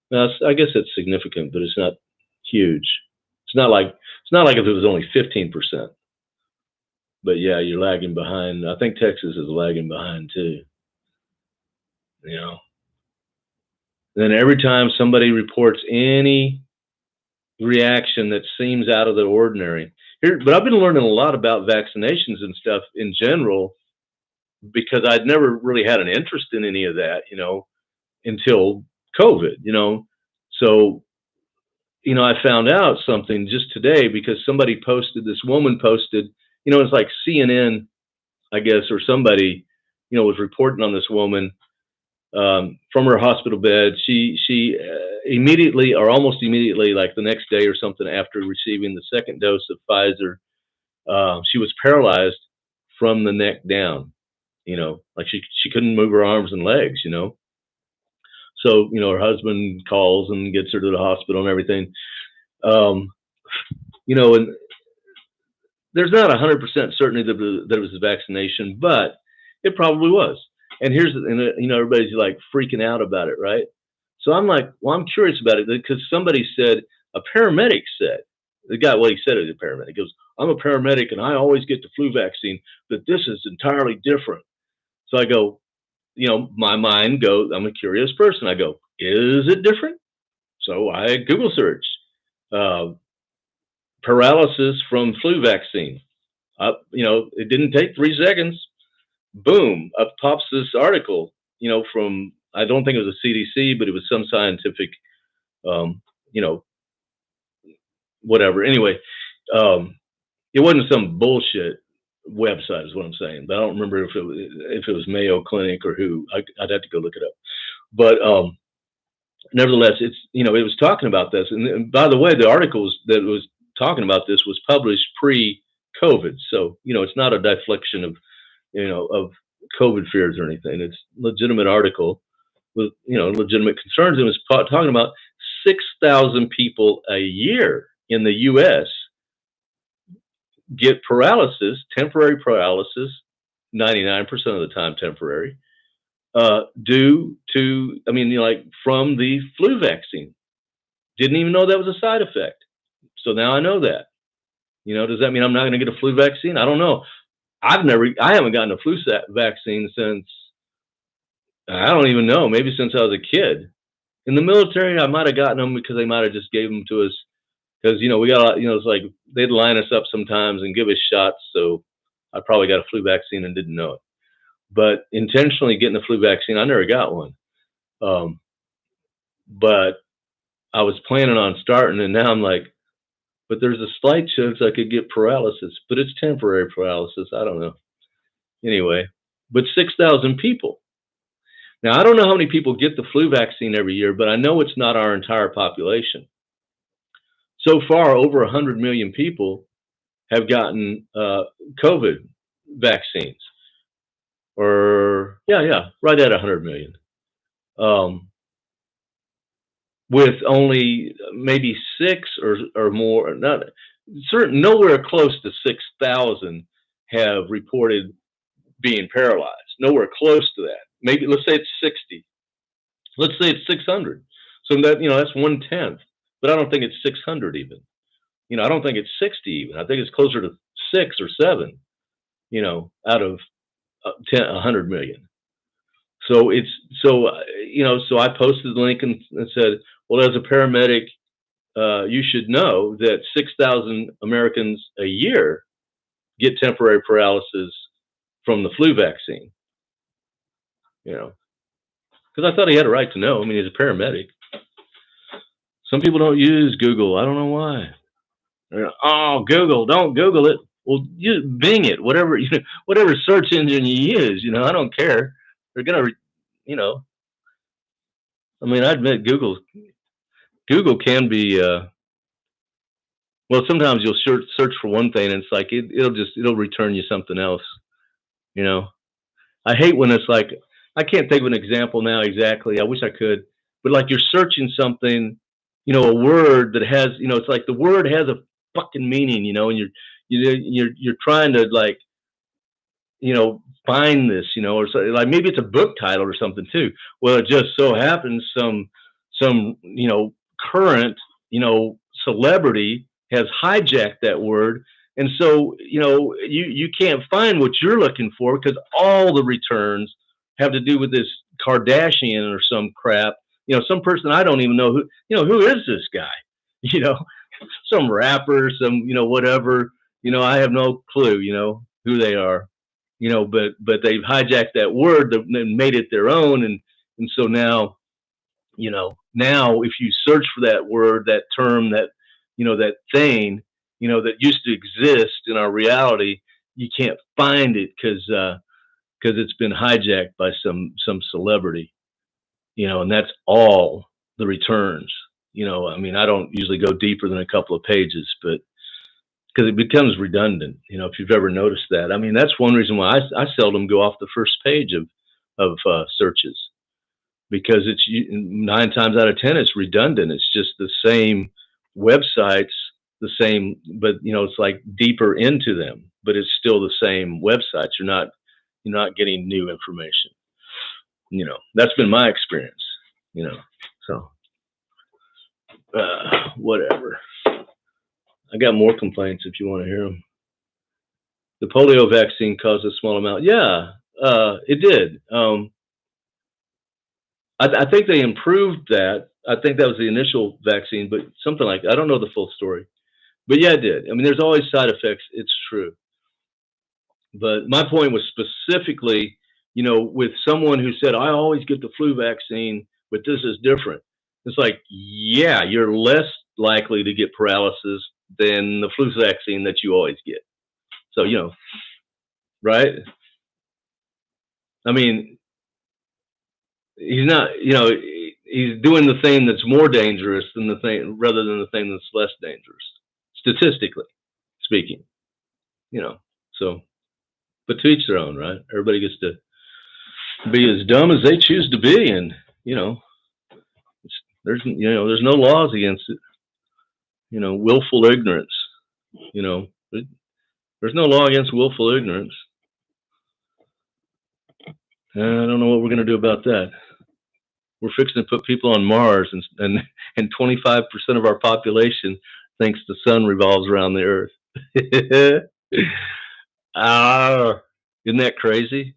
Now, I guess it's significant, but it's not huge. It's not like if it was only 15%. But yeah, you're lagging behind. I think Texas is lagging behind too. Then every time somebody reports any reaction that seems out of the ordinary here, but I've been learning a lot about vaccinations and stuff in general because I'd never really had an interest in any of that, until COVID, So, I found out something just today because this woman posted, it's like CNN, I guess, or somebody, was reporting on this woman from her hospital bed. She immediately, or almost immediately, like the next day or something after receiving the second dose of Pfizer, she was paralyzed from the neck down. Like she couldn't move her arms and legs. So her husband calls and gets her to the hospital and everything. Um, and there's not 100% certainty that it was a vaccination, but it probably was. And everybody's like freaking out about it, right? So I'm like, well, I'm curious about it because somebody said, a paramedic said, the guy, what he said is a paramedic. He goes, I'm a paramedic and I always get the flu vaccine, but this is entirely different. So I go, my mind goes, I'm a curious person. I go, is it different? So I Google search, paralysis from flu vaccine. It didn't take 3 seconds. Boom, up pops this article, from, I don't think it was a CDC, but it was some scientific, you know, whatever. Anyway, it wasn't some bullshit website, is what I'm saying. But I don't remember if it was Mayo Clinic or who. I'd have to go look it up. But nevertheless, it was talking about this. And by the way, the articles that was talking about this was published pre-COVID, so it's not a deflection of COVID fears or anything. It's a legitimate article with legitimate concerns. It was talking about 6,000 people a year in the U.S. get paralysis, temporary paralysis, 99% of the time temporary, due to, from the flu vaccine. Didn't even know that was a side effect. So now I know that. Does that mean I'm not going to get a flu vaccine? I don't know. I haven't gotten a flu vaccine since, I don't even know, maybe since I was a kid. In the military, I might have gotten them because they might have just gave them to us because, we got, it's like they'd line us up sometimes and give us shots. So I probably got a flu vaccine and didn't know it. But intentionally getting a flu vaccine, I never got one. But I was planning on starting, and now I'm like, but there's a slight chance I could get paralysis, but it's temporary paralysis. I don't know. Anyway, but 6,000 people. Now, I don't know how many people get the flu vaccine every year, but I know it's not our entire population. So far, over 100 million people have gotten COVID vaccines. Or, right at 100 million. With only maybe 6 or more, nowhere close to 6,000 have reported being paralyzed. Nowhere close to that. Maybe let's say it's 60. Let's say it's 600. So that's 1/10. But I don't think it's 600 even. I don't think it's 60 even. I think it's closer to 6 or 7. Out of 100 million. So so I posted the link and said, well, as a paramedic, you should know that 6,000 Americans a year get temporary paralysis from the flu vaccine. Because I thought he had a right to know. I mean, he's a paramedic. Some people don't use Google. I don't know why. Oh, Google, don't Google it. Well, you Bing it, whatever whatever search engine you use. I don't care. They're gonna, I admit Google can be. Well, sometimes you'll search for one thing, and it's like it'll return you something else. I hate when it's like, I can't think of an example now exactly. I wish I could, but like you're searching something, a word that has, it's like the word has a fucking meaning, and you're trying to like, find this, or so, like maybe it's a book title or something too. Well, it just so happens some current, celebrity has hijacked that word. And so, you can't find what you're looking for because all the returns have to do with this Kardashian or some crap. Some person I don't even know who is this guy? Some rapper, some whatever. I have no clue. Who they are. But they've hijacked that word and made it their own, and so now, now if you search for that word, that term, that that thing, that used to exist in our reality, you can't find it because it's been hijacked by some celebrity. and that's all the returns. I mean, I don't usually go deeper than a couple of pages, but because it becomes redundant, if you've ever noticed that. I mean, that's one reason why I seldom go off the first page of searches, because it's 9 times out of 10 it's redundant. It's just the same websites, the same, but it's like deeper into them, but it's still the same websites. You're not getting new information. That's been my experience. So whatever. I got more complaints if you want to hear them. The polio vaccine caused a small amount. Yeah, it did. I think they improved that. I think that was the initial vaccine, but something like that. I don't know the full story. But yeah, it did. I mean, there's always side effects. It's true. But my point was specifically, with someone who said, I always get the flu vaccine, but this is different. It's like, yeah, you're less likely to get paralysis than the flu vaccine that you always get. So, right? I mean, he's not, he's doing the thing that's more dangerous than the thing, rather than the thing that's less dangerous, statistically speaking, so, but to each their own, right? Everybody gets to be as dumb as they choose to be. And, there's no laws against it, willful ignorance, there's no law against willful ignorance. I don't know what we're going to do about that. We're fixing to put people on Mars, and 25% of our population thinks the sun revolves around the Earth. Isn't that crazy?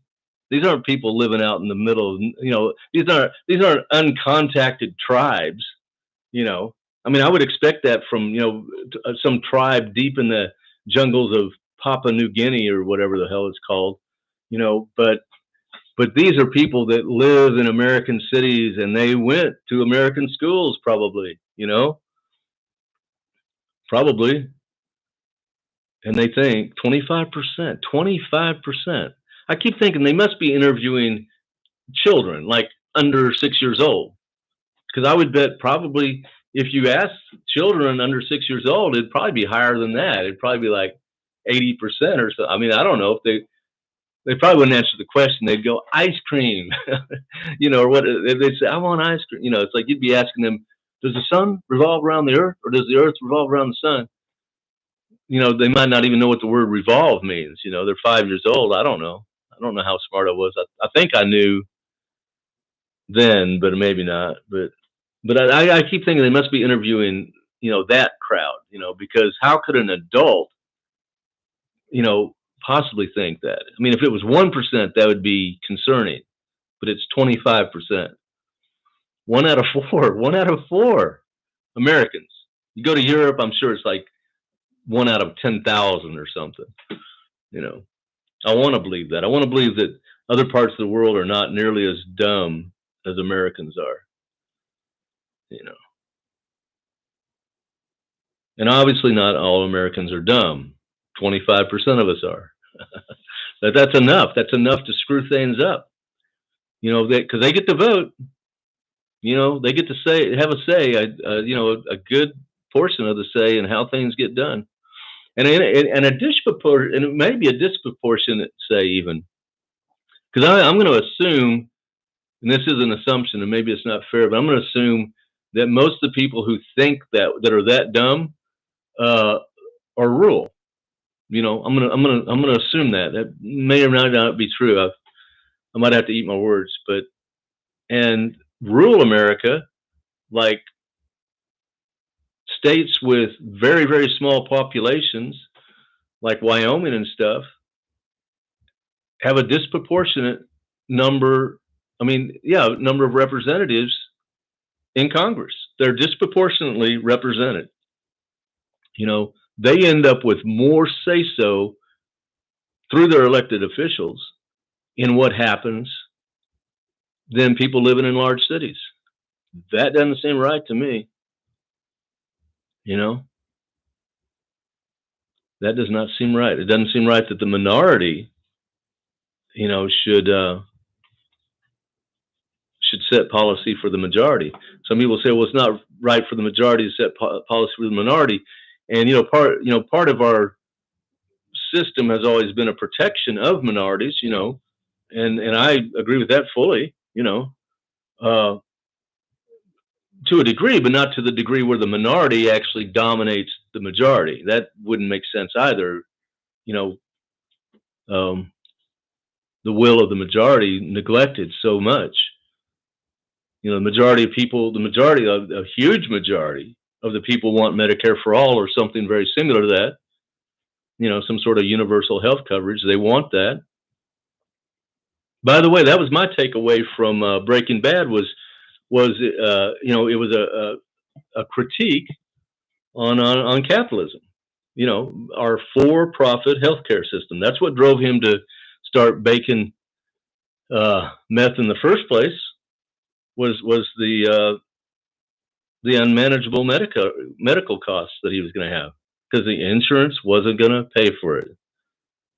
These aren't people living out in the middle. These aren't uncontacted tribes. I mean, I would expect that from some tribe deep in the jungles of Papua New Guinea or whatever the hell it's called. But these are people that live in American cities, and they went to American schools, probably, probably. And they think 25%. I keep thinking they must be interviewing children, like under 6 years old. Because I would bet probably if you ask children under 6 years old, it'd probably be higher than that. It'd probably be like 80% or so. I mean, I don't know if they probably wouldn't answer the question. They'd go, ice cream, or what they'd say, I want ice cream. It's like you'd be asking them, does the sun revolve around the earth, or does the earth revolve around the sun? They might not even know what the word revolve means. They're 5 years old. I don't know how smart I was. I think I knew then, but maybe not. But I keep thinking they must be interviewing, that crowd, because how could an adult, possibly think that? I mean, if it was 1%, that would be concerning, but it's 25%. 1 out of 4 Americans. You go to Europe, I'm sure it's like 1 out of 10,000 or something. I want to believe that. I want to believe that other parts of the world are not nearly as dumb as Americans are. And obviously not all Americans are dumb. 25% of us are. But that's enough. That's enough to screw things up. Because they get to vote. They get to have a say. A good portion of the say in how things get done. And a disproportionate, and it may be a disproportionate say even. Because I'm going to assume, and this is an assumption, and maybe it's not fair, but I'm going to assume that most of the people who think that are that dumb are rural. I'm gonna assume that may or may not be true. I might have to eat my words, and rural America, like states with very, very small populations, like Wyoming and stuff, have a disproportionate number. I mean, number of representatives in Congress. They're disproportionately represented. They end up with more say-so through their elected officials in what happens than people living in large cities. That doesn't seem right to me. That does not seem right. It doesn't seem right that the should set policy for the majority. Some people say, well, it's not right for the majority to set policy for the minority. And part of our system has always been a protection of minorities, and I agree with that fully, uh, to a degree, but not to the degree where the minority actually dominates the majority. That wouldn't make sense either. Um, the will of the majority neglected so much. The majority of people, a huge majority of the people want Medicare for all or something very similar to that. Some sort of universal health coverage. They want that. By the way, that was my takeaway from Breaking Bad was it was a critique on capitalism. Our for-profit healthcare system. That's what drove him to start baking meth in the first place. Was the unmanageable medical costs that he was going to have because the insurance wasn't going to pay for it,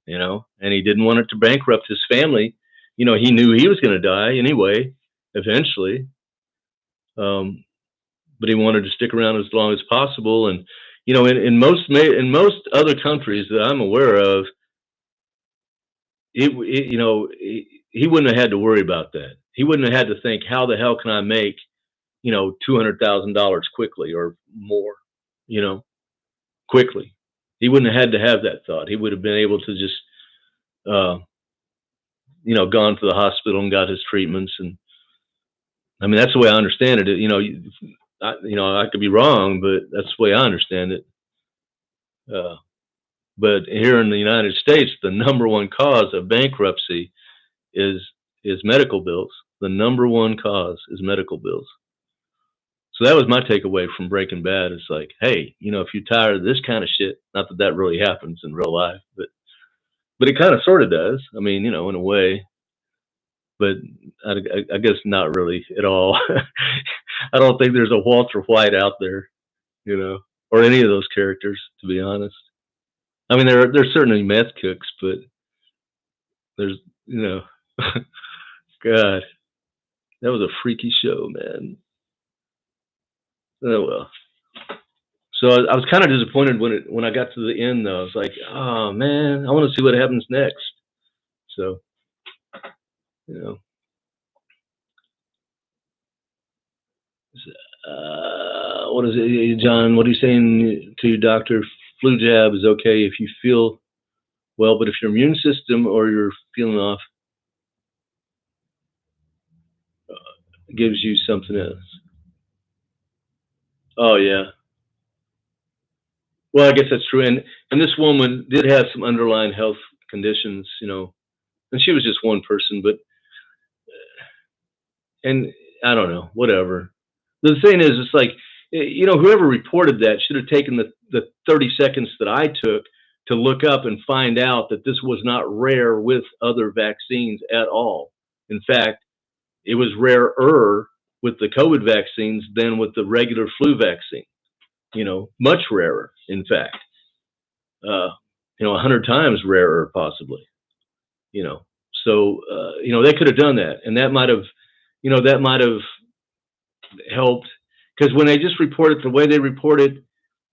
and he didn't want it to bankrupt his family. He knew he was going to die anyway, eventually, but he wanted to stick around as long as possible. And in most other countries that I'm aware of, he wouldn't have had to worry about that. He wouldn't have had to think, how the hell can I make $200,000 quickly or more, quickly. He wouldn't have had to have that thought. He would have been able to just, gone to the hospital and got his treatments. And I mean, that's the way I understand it. I could be wrong, but that's the way I understand it. But here in the United States, the number one cause of bankruptcy is medical bills. The number one cause is medical bills. So that was my takeaway from Breaking Bad. It's like, hey, if you're tired of this kind of shit, not that that really happens in real life, but it kind of sort of does. I mean, in a way, but I guess not really at all. I don't think there's a Walter White out there, or any of those characters, to be honest. I mean, there's certainly meth cooks, but there's, God, that was a freaky show, man. Oh well. So I was kind of disappointed when I got to the end, though. I was like, oh man, I want to see what happens next. So, what is it, John? What are you saying to your doctor? Flu jab is okay if you feel well, but if your immune system or you're feeling off, gives you something else. Oh yeah. Well, I guess that's true. And this woman did have some underlying health conditions, and she was just one person, but and I don't know, whatever. The thing is, it's like, whoever reported that should have taken the 30 seconds that I took to look up and find out that this was not rare with other vaccines at all. In fact, it was rarer with the COVID vaccines than with the regular flu vaccine. Much rarer, in fact. 100 times rarer, possibly. So they could have done that, and that might have helped, because when they just report it the way they report it,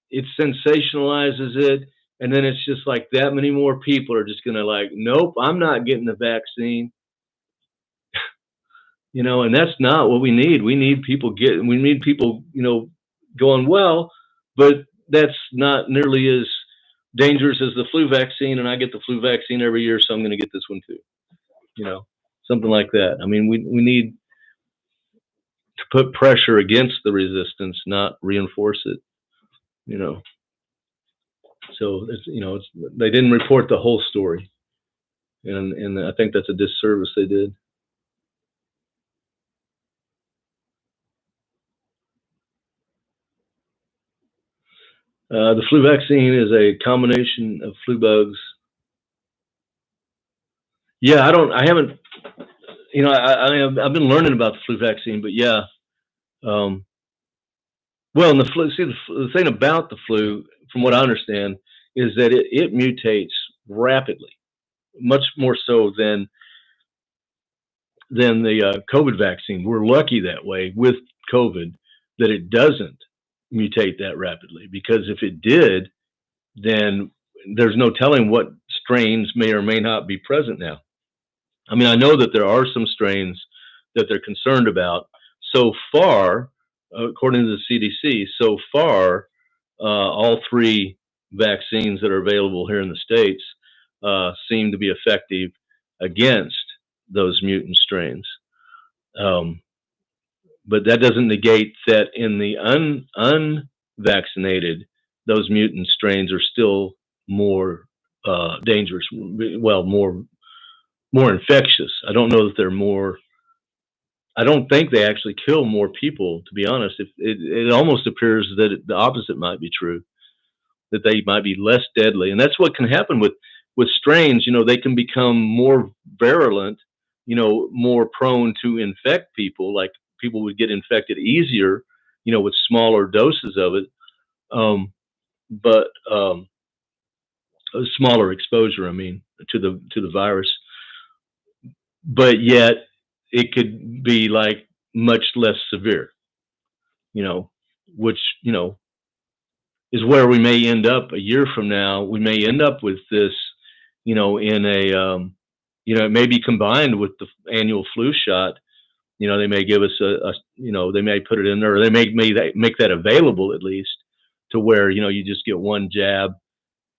it sensationalizes it, and then it's just like that many more people are just gonna like, nope, I'm not getting the vaccine. And that's not what we need. We need people going, well, but that's not nearly as dangerous as the flu vaccine, and I get the flu vaccine every year, so I'm going to get this one too. Something like that. I mean, we need to put pressure against the resistance, not reinforce it. So they didn't report the whole story, and I think that's a disservice they did. The flu vaccine is a combination of flu bugs. Yeah, I haven't, I've been learning about the flu vaccine, but yeah. Well, and the flu, see, the thing about the flu, from what I understand, is that it mutates rapidly, much more so than than the COVID vaccine. We're lucky that way with COVID that it doesn't mutate that rapidly, because if it did, then there's no telling what strains may or may not be present now. I mean, I know that there are some strains that they're concerned about. So far, according to the CDC, so far, all three vaccines that are available here in the States seem to be effective against those mutant strains. But that doesn't negate that in the unvaccinated, those mutant strains are still more dangerous, well, more infectious. I don't know that they're more. I don't think they actually kill more people, to be honest. It almost appears that the opposite might be true, that they might be less deadly. And that's what can happen with strains. You know, they can become more virulent, you know, more prone to infect people. Like people would get infected easier, you know, with smaller doses of it. But a smaller exposure, I mean, to the virus. But yet it could be like much less severe, you know, which, you know, is where we may end up a year from now. We may end up with this, you know, in a, you know, it may be combined with the annual flu shot. You know, they may give us you know, they may put it in there, or they may make that available at least, to where, you know, you just get one jab,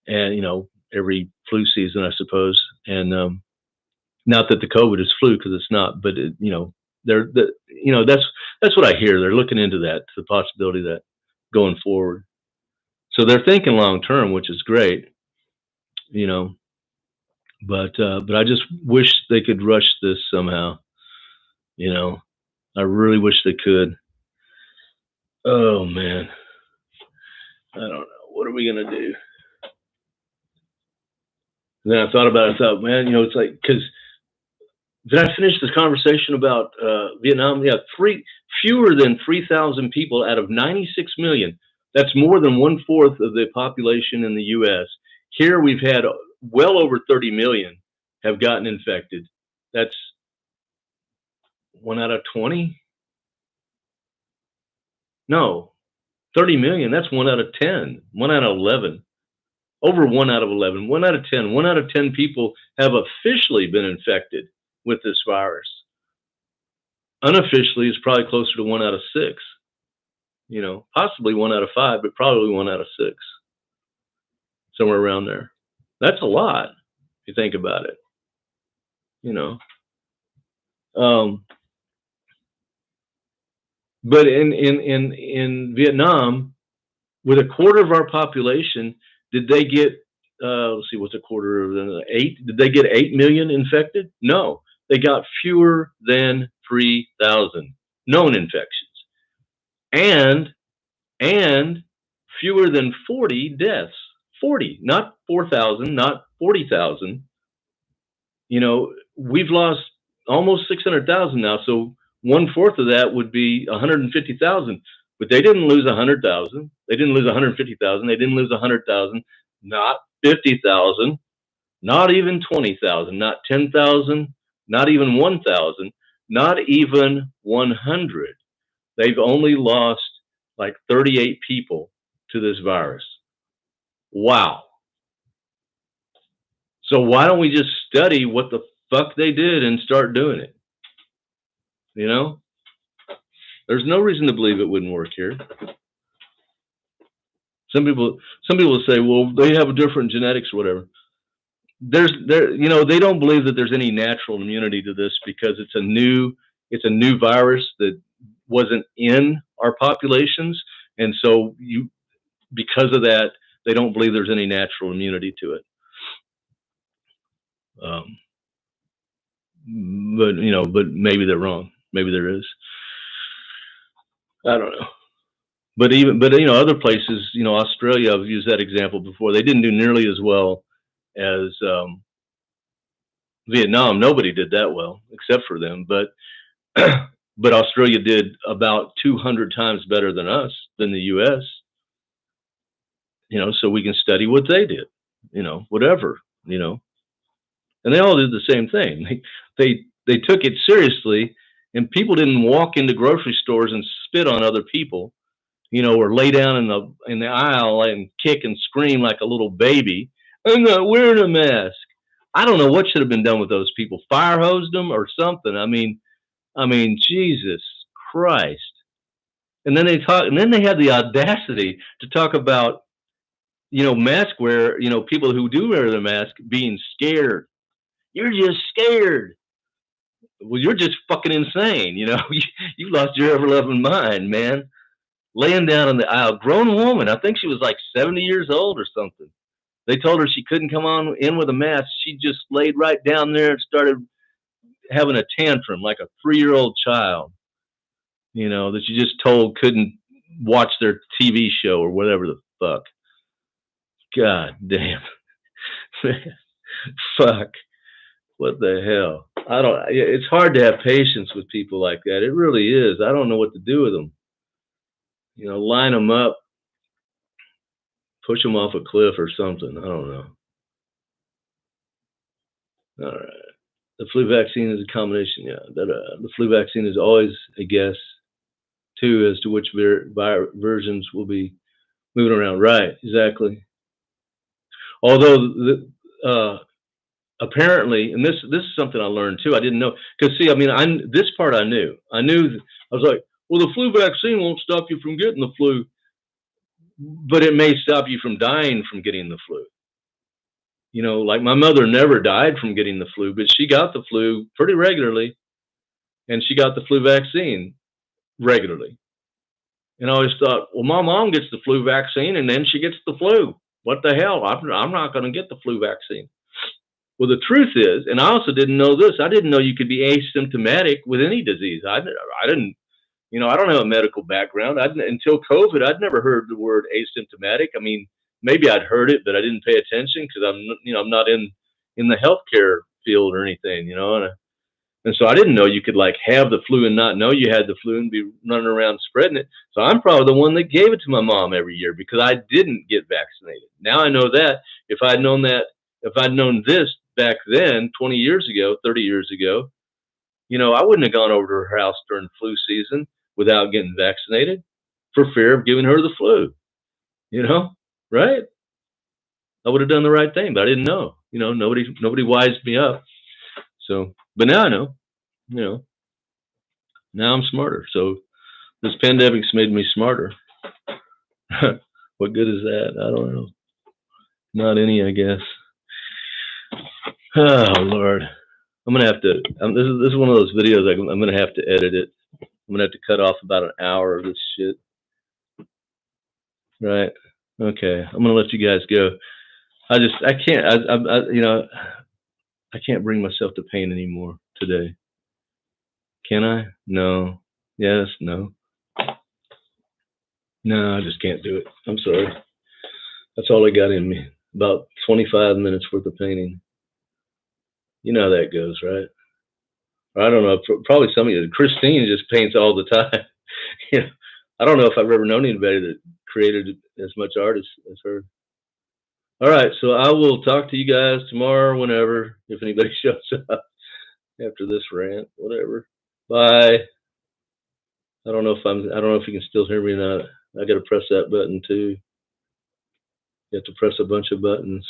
and, you know, every flu season, I suppose. And not that the COVID is flu, because it's not, but it, you know, you know, that's what I hear. They're looking into that, to the possibility of that going forward. So they're thinking long term, which is great, you know. But I just wish they could rush this somehow. You know, I really wish they could. Oh man, I don't know. What are we gonna do? And then I thought about it. I thought, man, you know, it's like, because did I finish this conversation about Vietnam? Yeah, fewer than 3,000 people out of 96 million. That's more than 1/4 of the population in the U.S. Here we've had well over 30 million have gotten infected. That's 1 out of 20? No, 30 million. That's 1 out of 10. 1 out of 11. Over 1 out of 11. 1 out of 10. 1 out of 10 people have officially been infected with this virus. Unofficially, it's probably closer to 1 out of 6. You know, possibly 1 out of 5, but probably 1 out of 6. Somewhere around there. That's a lot, if you think about it. You know. But in Vietnam, with 1/4 of our population, did they get, let's see, what's 1/4 of them? 8? Did they get 8 million infected? No, they got fewer than 3,000 known infections, and fewer than 40 deaths. 40, not 4,000, not 40,000. You know, we've lost almost 600,000 now, so 1/4 of that would be 150,000. But they didn't lose 100,000. They didn't lose 150,000. They didn't lose 100,000. Not 50,000. Not even 20,000. Not 10,000. Not even 1,000. Not even 100. They've only lost like 38 people to this virus. Wow. So why don't we just study what the fuck they did and start doing it? You know? There's no reason to believe it wouldn't work here. Some people will say, well, they have a different genetics or whatever. You know, they don't believe that there's any natural immunity to this, because it's a new virus that wasn't in our populations. And so because of that, they don't believe there's any natural immunity to it. But you know, but maybe they're wrong. Maybe there is. I don't know. But you know, other places, you know, Australia, I've used that example before. They didn't do nearly as well as Vietnam. Nobody did that well except for them. But but Australia did about 200 times better than us, than the U.S. You know, so we can study what they did. You know, whatever. You know, and they all did the same thing. they took it seriously, and people didn't walk into grocery stores and spit on other people, you know, or lay down in the aisle and kick and scream like a little baby. I'm not wearing a mask. I don't know what should have been done with those people. Fire hosed them or something. I mean, Jesus Christ. And then they talk, and then they had the audacity to talk about, you know, mask wear, you know, people who do wear the mask being scared. You're just scared. Well, you're just fucking insane. You know, you lost your ever loving mind, man. Laying down in the aisle, grown woman. I think she was like 70 years old or something. They told her she couldn't come on in with a mask. She just laid right down there and started having a tantrum like a 3-year-old child, you know, that you just told couldn't watch their TV show or whatever the fuck. God damn. Fuck. What the hell? It's hard to have patience with people like that. It really is. I don't know what to do with them. You know, line them up, push them off a cliff or something. I don't know. All right. The flu vaccine is a combination. Yeah. The flu vaccine is always a guess, too, as to which versions will be moving around. Right. Exactly. Although apparently, and this is something I learned too. I didn't know, because see, I mean, this part I knew. I was like, well, the flu vaccine won't stop you from getting the flu, but it may stop you from dying from getting the flu. You know, like my mother never died from getting the flu, but she got the flu pretty regularly, and she got the flu vaccine regularly. And I always thought, well, my mom gets the flu vaccine and then she gets the flu. What the hell? I'm not going to get the flu vaccine. Well, the truth is, and I also didn't know this, I didn't know you could be asymptomatic with any disease. I didn't, you know, I don't have a medical background. Until COVID, I'd never heard the word asymptomatic. I mean, maybe I'd heard it, but I didn't pay attention because I'm not in the healthcare field or anything, you know. And so I didn't know you could like have the flu and not know you had the flu and be running around spreading it. So I'm probably the one that gave it to my mom every year because I didn't get vaccinated. Now I know that. If I'd known this back then, 20 years ago, 30 years ago, you know, I wouldn't have gone over to her house during flu season without getting vaccinated for fear of giving her the flu, you know, right? I would have done the right thing, but I didn't know. You know, nobody wised me up. So, but now I know, you know, now I'm smarter. So this pandemic's made me smarter. What good is that? I don't know. Not any, I guess. Oh Lord, I'm gonna have to. This is one of those videos. I'm gonna have to edit it. I'm gonna have to cut off about an hour of this shit. Right? Okay. I'm gonna let you guys go. I can't. You know, I can't bring myself to paint anymore today. Can I? No. Yes. No. No, I just can't do it. I'm sorry. That's all I got in me. About 25 minutes worth of painting. You know how that goes, right? Or I don't know. Probably some of you. Christine just paints all the time. You know, I don't know if I've ever known anybody that created as much art as her. All right, so I will talk to you guys tomorrow, whenever, if anybody shows up after this rant, whatever. Bye. I don't know if you can still hear me or not. I got to press that button too. You have to press a bunch of buttons.